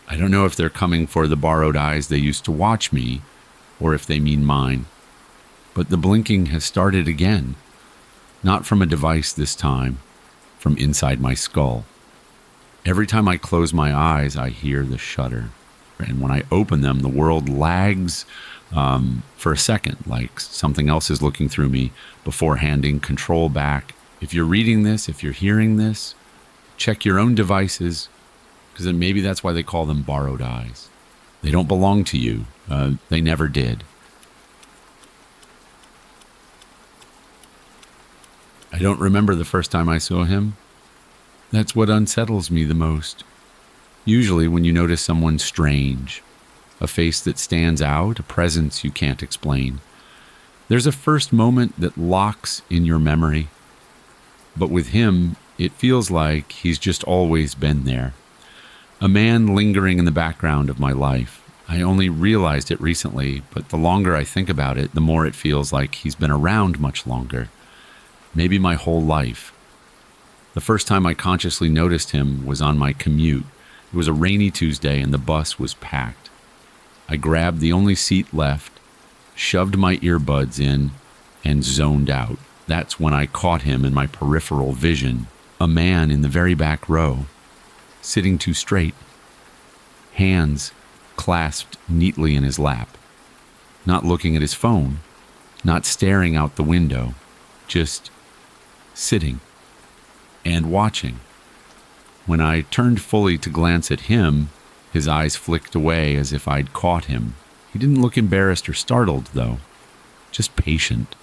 I don't know if they're coming for the borrowed eyes they used to watch me, or if they mean mine. But the blinking has started again. Not from a device this time, from inside my skull. Every time I close my eyes, I hear the shudder. And when I open them, the world lags for a second, like something else is looking through me before handing control back. If you're reading this, if you're hearing this, check your own devices, because then maybe that's why they call them borrowed eyes. They don't belong to you. They never did. I don't remember the first time I saw him. That's what unsettles me the most. Usually when you notice someone strange, a face that stands out, a presence you can't explain, there's a first moment that locks in your memory. But with him, it feels like he's just always been there. A man lingering in the background of my life. I only realized it recently, but the longer I think about it, the more it feels like he's been around much longer. Maybe my whole life. The first time I consciously noticed him was on my commute. It was a rainy Tuesday and the bus was packed. I grabbed the only seat left, shoved my earbuds in, and zoned out. That's when I caught him in my peripheral vision, a man in the very back row, sitting too straight, hands clasped neatly in his lap, not looking at his phone, not staring out the window, just sitting and watching. When I turned fully to glance at him, his eyes flicked away as if I'd caught him. He didn't look embarrassed or startled, though, just patient.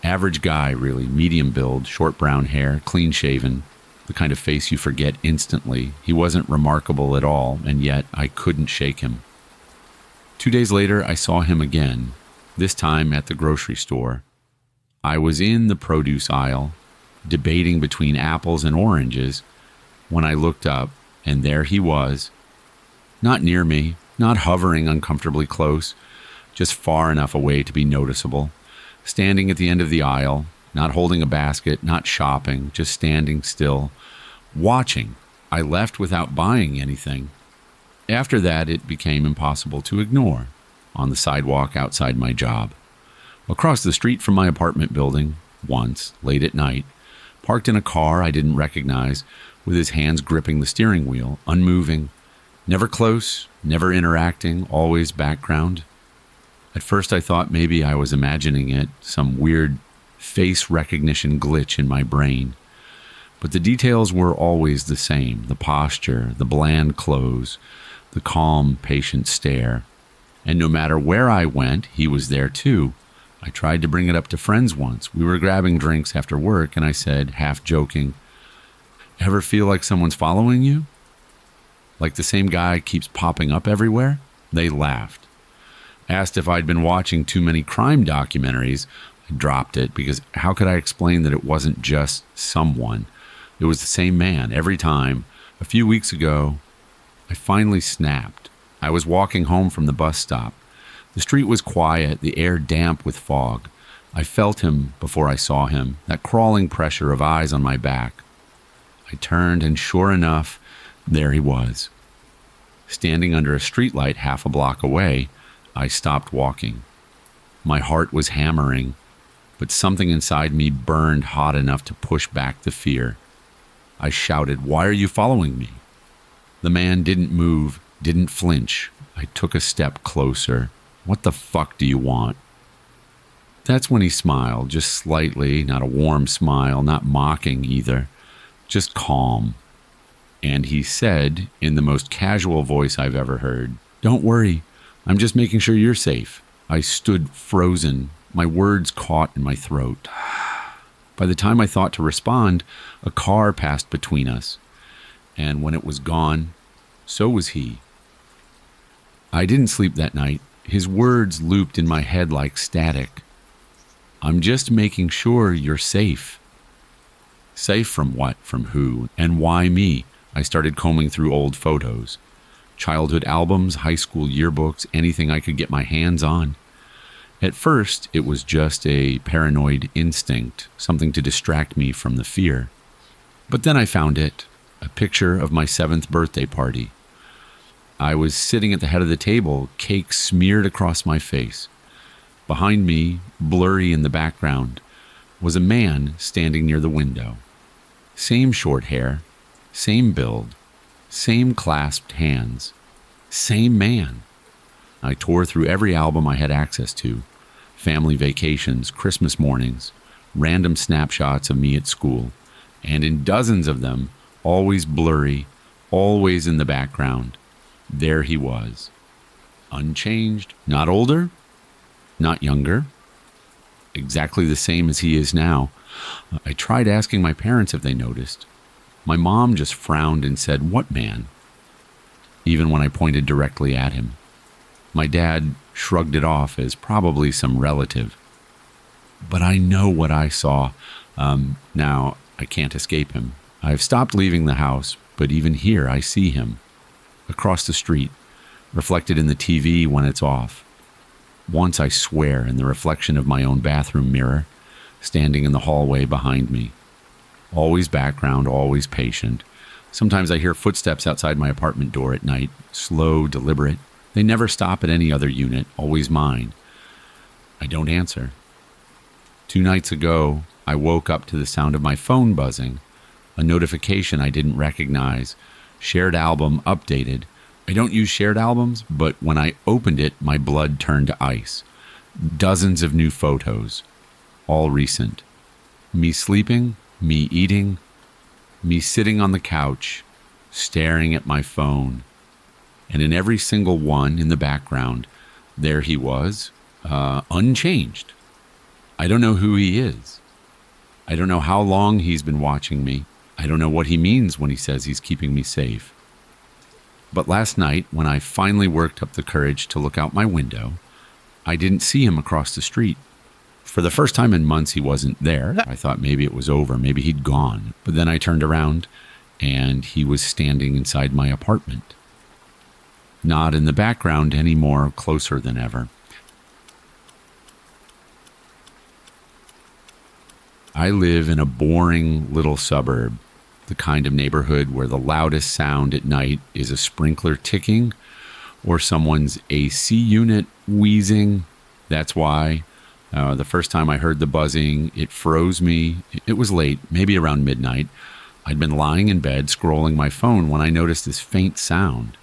Average guy, really, medium build, short brown hair, clean shaven, the kind of face you forget instantly. He wasn't remarkable at all, and yet I couldn't shake him. 2 days later, I saw him again, this time at the grocery store. I was in the produce aisle, debating between apples and oranges, when I looked up, and there he was. Not near me, not hovering uncomfortably close, just far enough away to be noticeable. Standing at the end of the aisle, not holding a basket, not shopping, just standing still, watching. I left without buying anything. After that, it became impossible to ignore, on the sidewalk outside my job. Across the street from my apartment building, once, late at night, parked in a car I didn't recognize, with his hands gripping the steering wheel, unmoving, never close, never interacting, always background. At first I thought maybe I was imagining it, some weird face recognition glitch in my brain. But the details were always the same, the posture, the bland clothes, the calm, patient stare. And no matter where I went, he was there too. I tried to bring it up to friends once. We were grabbing drinks after work, and I said, half joking, "Ever feel like someone's following you? Like the same guy keeps popping up everywhere?" They laughed. Asked if I'd been watching too many crime documentaries. I dropped it because how could I explain that it wasn't just someone? It was the same man every time. A few weeks ago, I finally snapped. I was walking home from the bus stop. The street was quiet, the air damp with fog. I felt him before I saw him, that crawling pressure of eyes on my back. I turned, and sure enough, there he was. Standing under a streetlight half a block away, I stopped walking. My heart was hammering, but something inside me burned hot enough to push back the fear. I shouted, "Why are you following me?" The man didn't move, didn't flinch. I took a step closer. "What the fuck do you want?" That's when he smiled, just slightly, not a warm smile, not mocking either, just calm. And he said, in the most casual voice I've ever heard, "Don't worry, I'm just making sure you're safe." I stood frozen, my words caught in my throat. By the time I thought to respond, a car passed between us, and when it was gone, so was he. I didn't sleep that night. His words looped in my head like static. "I'm just making sure you're safe." Safe from what? From who? And why me? I started combing through old photos. Childhood albums, high school yearbooks, anything I could get my hands on. At first, it was just a paranoid instinct, something to distract me from the fear. But then I found it, a picture of my 7th birthday party. I was sitting at the head of the table, cake smeared across my face. Behind me, blurry in the background, was a man standing near the window. Same short hair, same build, same clasped hands, same man. I tore through every album I had access to, family vacations, Christmas mornings, random snapshots of me at school, and in dozens of them, always blurry, always in the background, there he was. Unchanged, not older, not younger, exactly the same as he is now. I tried asking my parents if they noticed. My mom just frowned and said, "What man?" even when I pointed directly at him. My dad shrugged it off as probably some relative. But I know what I saw. Now, I can't escape him. I've stopped leaving the house, but even here I see him. Across the street, reflected in the TV when it's off. Once, I swear, in the reflection of my own bathroom mirror, standing in the hallway behind me. Always background, always patient. Sometimes I hear footsteps outside my apartment door at night, slow, deliberate. They never stop at any other unit, always mine. I don't answer. 2 nights ago, I woke up to the sound of my phone buzzing, a notification I didn't recognize. Shared album updated. I don't use shared albums, but when I opened it, my blood turned to ice. Dozens of new photos, all recent. Me sleeping, me eating, me sitting on the couch, staring at my phone. And in every single one in the background, there he was, unchanged. I don't know who he is. I don't know how long he's been watching me. I don't know what he means when he says he's keeping me safe. But last night, when I finally worked up the courage to look out my window, I didn't see him across the street. For the first time in months, he wasn't there. I thought maybe it was over, maybe he'd gone. But then I turned around, and he was standing inside my apartment. Not in the background anymore, closer than ever. I live in a boring little suburb, the kind of neighborhood where the loudest sound at night is a sprinkler ticking or someone's AC unit wheezing. That's why the first time I heard the buzzing, it froze me. It was late, maybe around midnight. I'd been lying in bed scrolling my phone when I noticed this faint sound.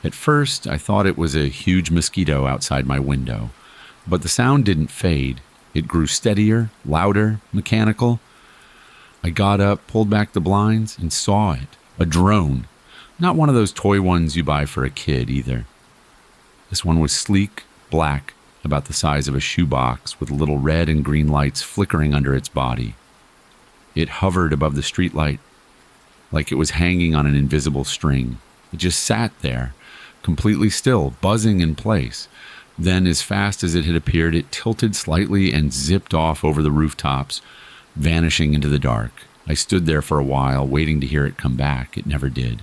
At first, I thought it was a huge mosquito outside my window, but the sound didn't fade. It grew steadier, louder, mechanical. I got up, pulled back the blinds, and saw it. A drone. Not one of those toy ones you buy for a kid, either. This one was sleek, black, about the size of a shoebox, with little red and green lights flickering under its body. It hovered above the streetlight, like it was hanging on an invisible string. It just sat there, completely still, buzzing in place. Then, as fast as it had appeared, it tilted slightly and zipped off over the rooftops, vanishing into the dark. I stood there for a while, waiting to hear it come back. It never did.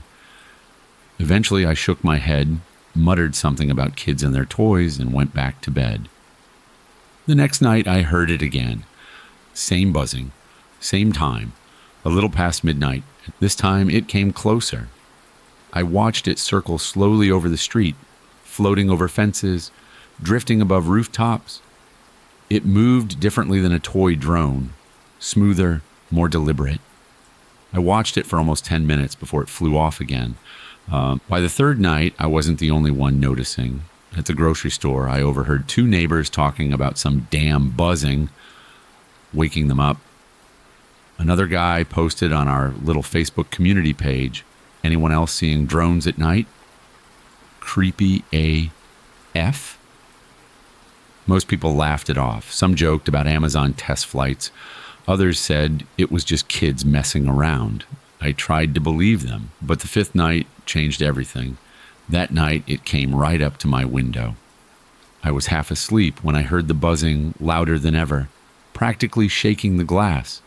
Eventually, I shook my head, muttered something about kids and their toys, and went back to bed. The next night I heard it again. Same buzzing, same time, a little past midnight. This time it came closer. I watched it circle slowly over the street, floating over fences, drifting above rooftops. It moved differently than a toy drone, smoother, more deliberate. I watched it for almost 10 minutes before it flew off again. By the third night, I wasn't the only one noticing. At the grocery store, I overheard two neighbors talking about some damn buzzing, waking them up. Another guy posted on our little Facebook community page, anyone else seeing drones at night? Creepy AF? Most people laughed it off. Some joked about Amazon test flights. Others said it was just kids messing around. I tried to believe them, but the fifth night changed everything. That night, it came right up to my window. I was half asleep when I heard the buzzing louder than ever, practically shaking the glass.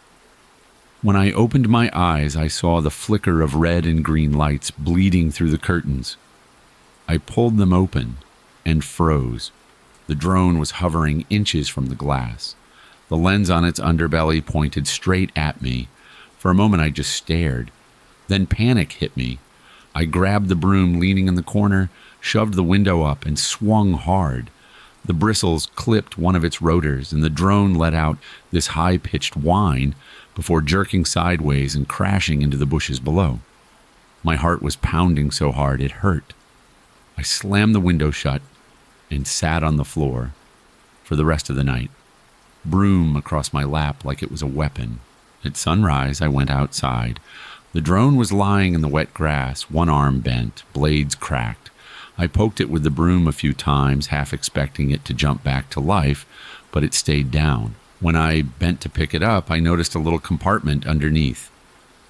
When I opened my eyes, I saw the flicker of red and green lights bleeding through the curtains. I pulled them open and froze. The drone was hovering inches from the glass. The lens on its underbelly pointed straight at me. For a moment, I just stared. Then panic hit me. I grabbed the broom leaning in the corner, shoved the window up, and swung hard. The bristles clipped one of its rotors, and the drone let out this high-pitched whine before jerking sideways and crashing into the bushes below. My heart was pounding so hard it hurt. I slammed the window shut and sat on the floor for the rest of the night, broom across my lap like it was a weapon. At sunrise, I went outside. The drone was lying in the wet grass, one arm bent, blades cracked. I poked it with the broom a few times, half expecting it to jump back to life, but it stayed down. When I bent to pick it up, I noticed a little compartment underneath.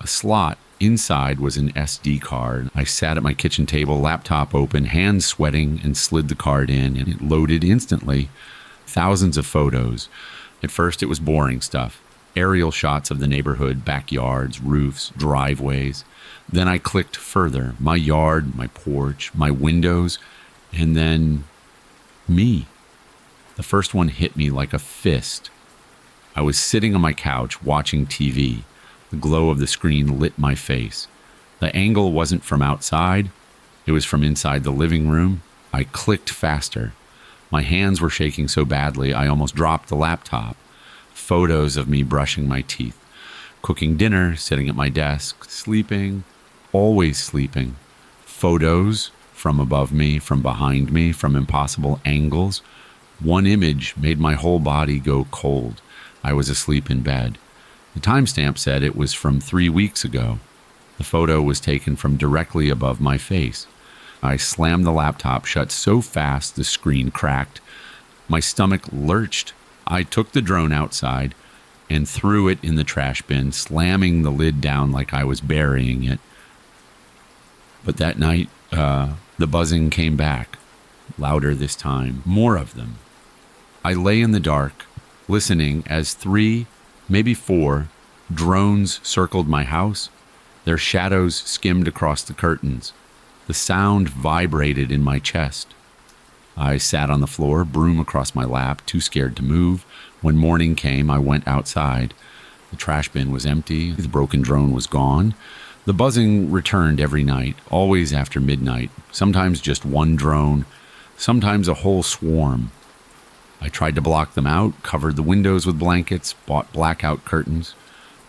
A slot inside was an SD card. I sat at my kitchen table, laptop open, hands sweating, and slid the card in, and it loaded instantly. Thousands of photos. At first, it was boring stuff. Aerial shots of the neighborhood, backyards, roofs, driveways. Then I clicked further. My yard, my porch, my windows, and then me. The first one hit me like a fist. I was sitting on my couch watching TV. The glow of the screen lit my face. The angle wasn't from outside. It was from inside the living room. I clicked faster. My hands were shaking so badly I almost dropped the laptop. Photos of me brushing my teeth, cooking dinner, sitting at my desk, sleeping, always sleeping. Photos from above me, from behind me, from impossible angles. One image made my whole body go cold. I was asleep in bed. The timestamp said it was from 3 weeks ago. The photo was taken from directly above my face. I slammed the laptop shut so fast the screen cracked. My stomach lurched. I took the drone outside and threw it in the trash bin, slamming the lid down like I was burying it. But that night, the buzzing came back, louder this time, more of them. I lay in the dark, listening as 3, maybe 4, drones circled my house. Their shadows skimmed across the curtains. The sound vibrated in my chest. I sat on the floor, broom across my lap, too scared to move. When morning came, I went outside. The trash bin was empty. The broken drone was gone. The buzzing returned every night, always after midnight, sometimes just one drone, sometimes a whole swarm. I tried to block them out, covered the windows with blankets, bought blackout curtains,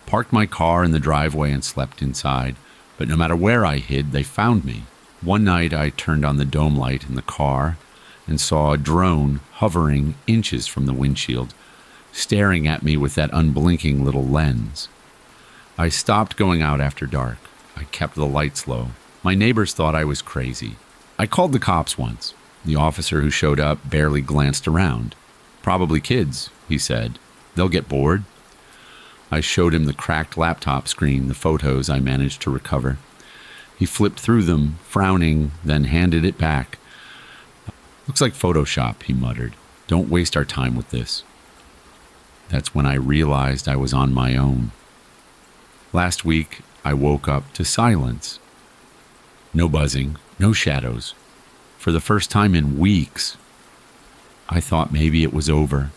parked my car in the driveway and slept inside. But no matter where I hid, they found me. One night I turned on the dome light in the car and saw a drone hovering inches from the windshield, staring at me with that unblinking little lens. I stopped going out after dark. I kept the lights low. My neighbors thought I was crazy. I called the cops once. The officer who showed up barely glanced around. "Probably kids," he said. "They'll get bored." I showed him the cracked laptop screen, the photos I managed to recover. He flipped through them, frowning, then handed it back. "Looks like Photoshop," he muttered. "Don't waste our time with this." That's when I realized I was on my own. Last week, I woke up to silence. No buzzing, no shadows. For the first time in weeks, I thought maybe it was over.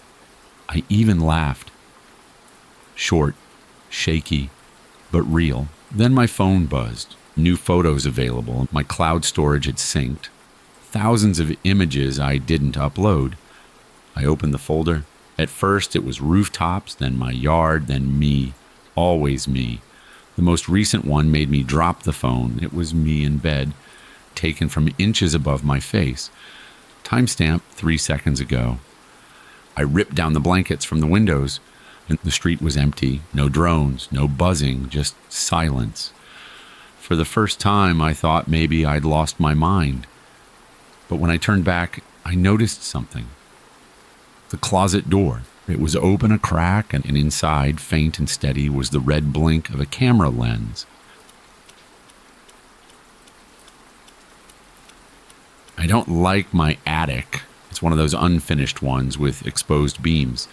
I even laughed. Short, shaky, but real. Then my phone buzzed. New photos available. My cloud storage had synced. Thousands of images I didn't upload. I opened the folder. At first it was rooftops, then my yard, then me. Always me. The most recent one made me drop the phone. It was me in bed, taken from inches above my face. Timestamp 3 seconds ago. I ripped down the blankets from the windows, and the street was empty. No drones, no buzzing, just silence. For the first time, I thought maybe I'd lost my mind. But when I turned back, I noticed something. The closet door. It was open a crack, and inside, faint and steady, was the red blink of a camera lens. I don't like my attic. It's one of those unfinished ones with exposed beams,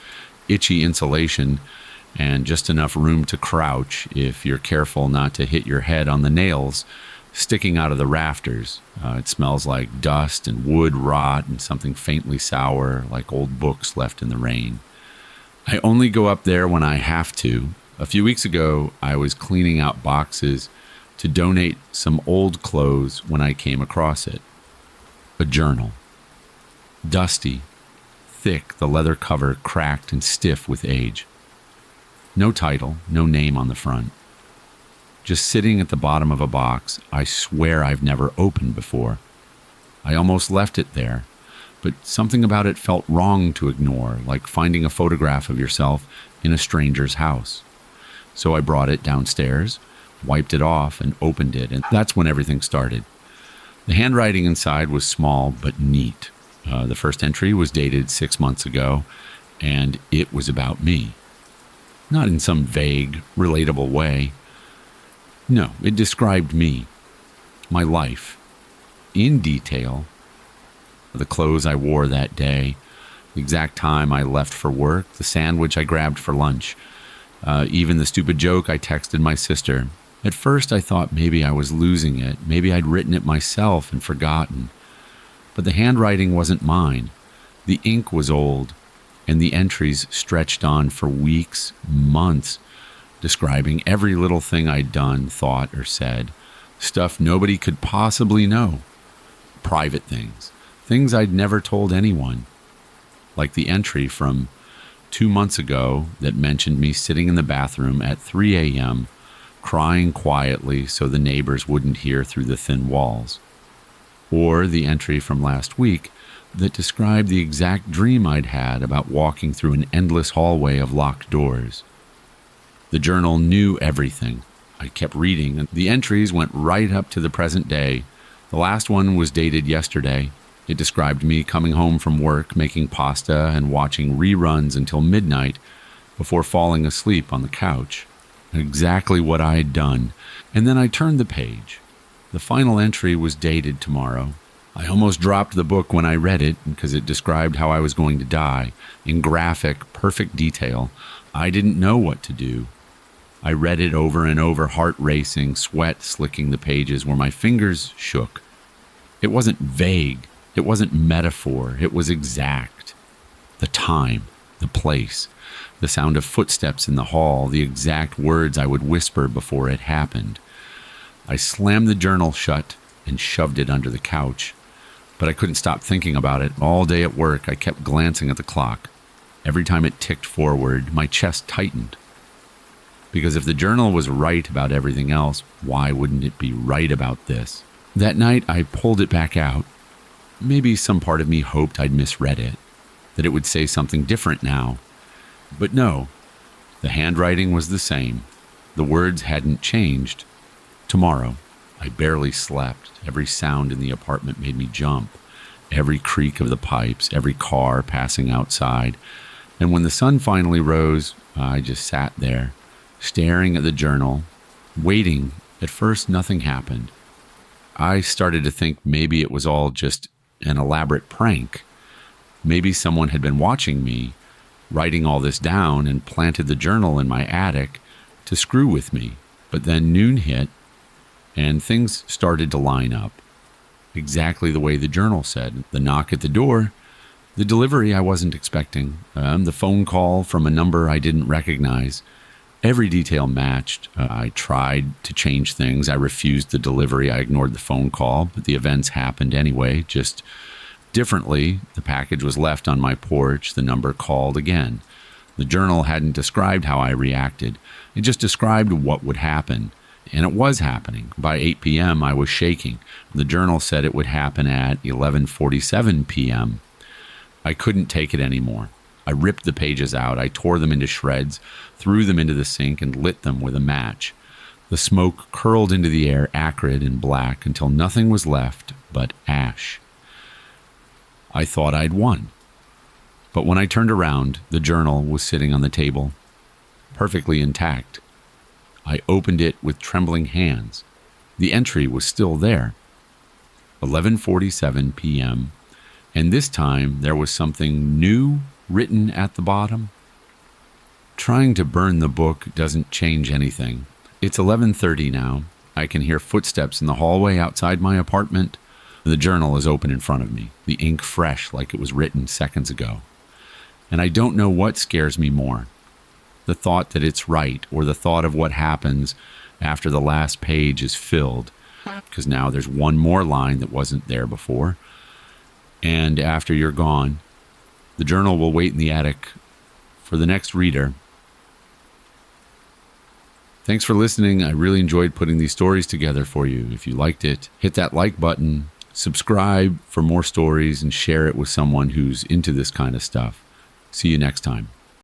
itchy insulation, and just enough room to crouch if you're careful not to hit your head on the nails sticking out of the rafters. It smells like dust and wood rot and something faintly sour, like old books left in the rain. I only go up there when I have to. A few weeks ago, I was cleaning out boxes to donate some old clothes when I came across it. A journal. Dusty, thick, the leather cover cracked and stiff with age. No title, no name on the front. Just sitting at the bottom of a box I swear I've never opened before. I almost left it there, but something about it felt wrong to ignore, like finding a photograph of yourself in a stranger's house. So I brought it downstairs, wiped it off, and opened it, and that's when everything started. The handwriting inside was small but neat. The first entry was dated 6 months ago, and it was about me. Not in some vague, relatable way. No, it described me, my life, in detail. The clothes I wore that day, the exact time I left for work, the sandwich I grabbed for lunch, even the stupid joke I texted my sister. At first I thought maybe I was losing it, maybe I'd written it myself and forgotten. But the handwriting wasn't mine. The ink was old, and the entries stretched on for weeks, months, describing every little thing I'd done, thought, or said. Stuff nobody could possibly know. Private things. Things I'd never told anyone. Like the entry from 2 months ago that mentioned me sitting in the bathroom at 3 a.m., crying quietly so the neighbors wouldn't hear through the thin walls. Or the entry from last week that described the exact dream I'd had about walking through an endless hallway of locked doors. The journal knew everything. I kept reading, and the entries went right up to the present day. The last one was dated yesterday. It described me coming home from work, making pasta, and watching reruns until midnight before falling asleep on the couch. Exactly what I had done. And then I turned the page. The final entry was dated tomorrow. I almost dropped the book when I read it because it described how I was going to die in graphic, perfect detail. I didn't know what to do. I read it over and over, heart racing, sweat slicking the pages where my fingers shook. It wasn't vague. It wasn't metaphor. It was exact. The time, the place, the sound of footsteps in the hall, the exact words I would whisper before it happened. I slammed the journal shut and shoved it under the couch. But I couldn't stop thinking about it. All day at work, I kept glancing at the clock. Every time it ticked forward, my chest tightened. Because if the journal was right about everything else, why wouldn't it be right about this? That night, I pulled it back out. Maybe some part of me hoped I'd misread it, that it would say something different now. But no, the handwriting was the same. The words hadn't changed. Tomorrow. I barely slept. Every sound in the apartment made me jump. Every creak of the pipes, every car passing outside. And when the sun finally rose, I just sat there, staring at the journal, waiting. At first, nothing happened. I started to think maybe it was all just an elaborate prank. Maybe someone had been watching me, writing all this down, and planted the journal in my attic to screw with me. But then noon hit, and things started to line up. Exactly the way the journal said. The knock at the door, The delivery I wasn't expecting, the phone call from a number I didn't recognize. Every detail matched. I tried to change things. I refused the delivery. I ignored the phone call, but the events happened anyway, just differently. The package was left on my porch. The number called again. The journal hadn't described how I reacted. It just described what would happen. And it was happening. By 8 p.m., I was shaking. The journal said it would happen at 11:47 p.m. I couldn't take it anymore. I ripped the pages out. I tore them into shreds, threw them into the sink, and lit them with a match. The smoke curled into the air, acrid and black, until nothing was left but ash. I thought I'd won. But when I turned around, the journal was sitting on the table, perfectly intact. I opened it with trembling hands. The entry was still there. 11:47 p.m., and this time there was something new written at the bottom. Trying to burn the book doesn't change anything. It's 11:30 now. I can hear footsteps in the hallway outside my apartment. The journal is open in front of me, the ink fresh like it was written seconds ago. And I don't know what scares me more, the thought that it's right or the thought of what happens after the last page is filled, because now there's one more line that wasn't there before. And after you're gone, the journal will wait in the attic for the next reader. Thanks for listening. I really enjoyed putting these stories together for you. If you liked it, hit that like button, subscribe for more stories, and share it with someone who's into this kind of stuff. See you next time.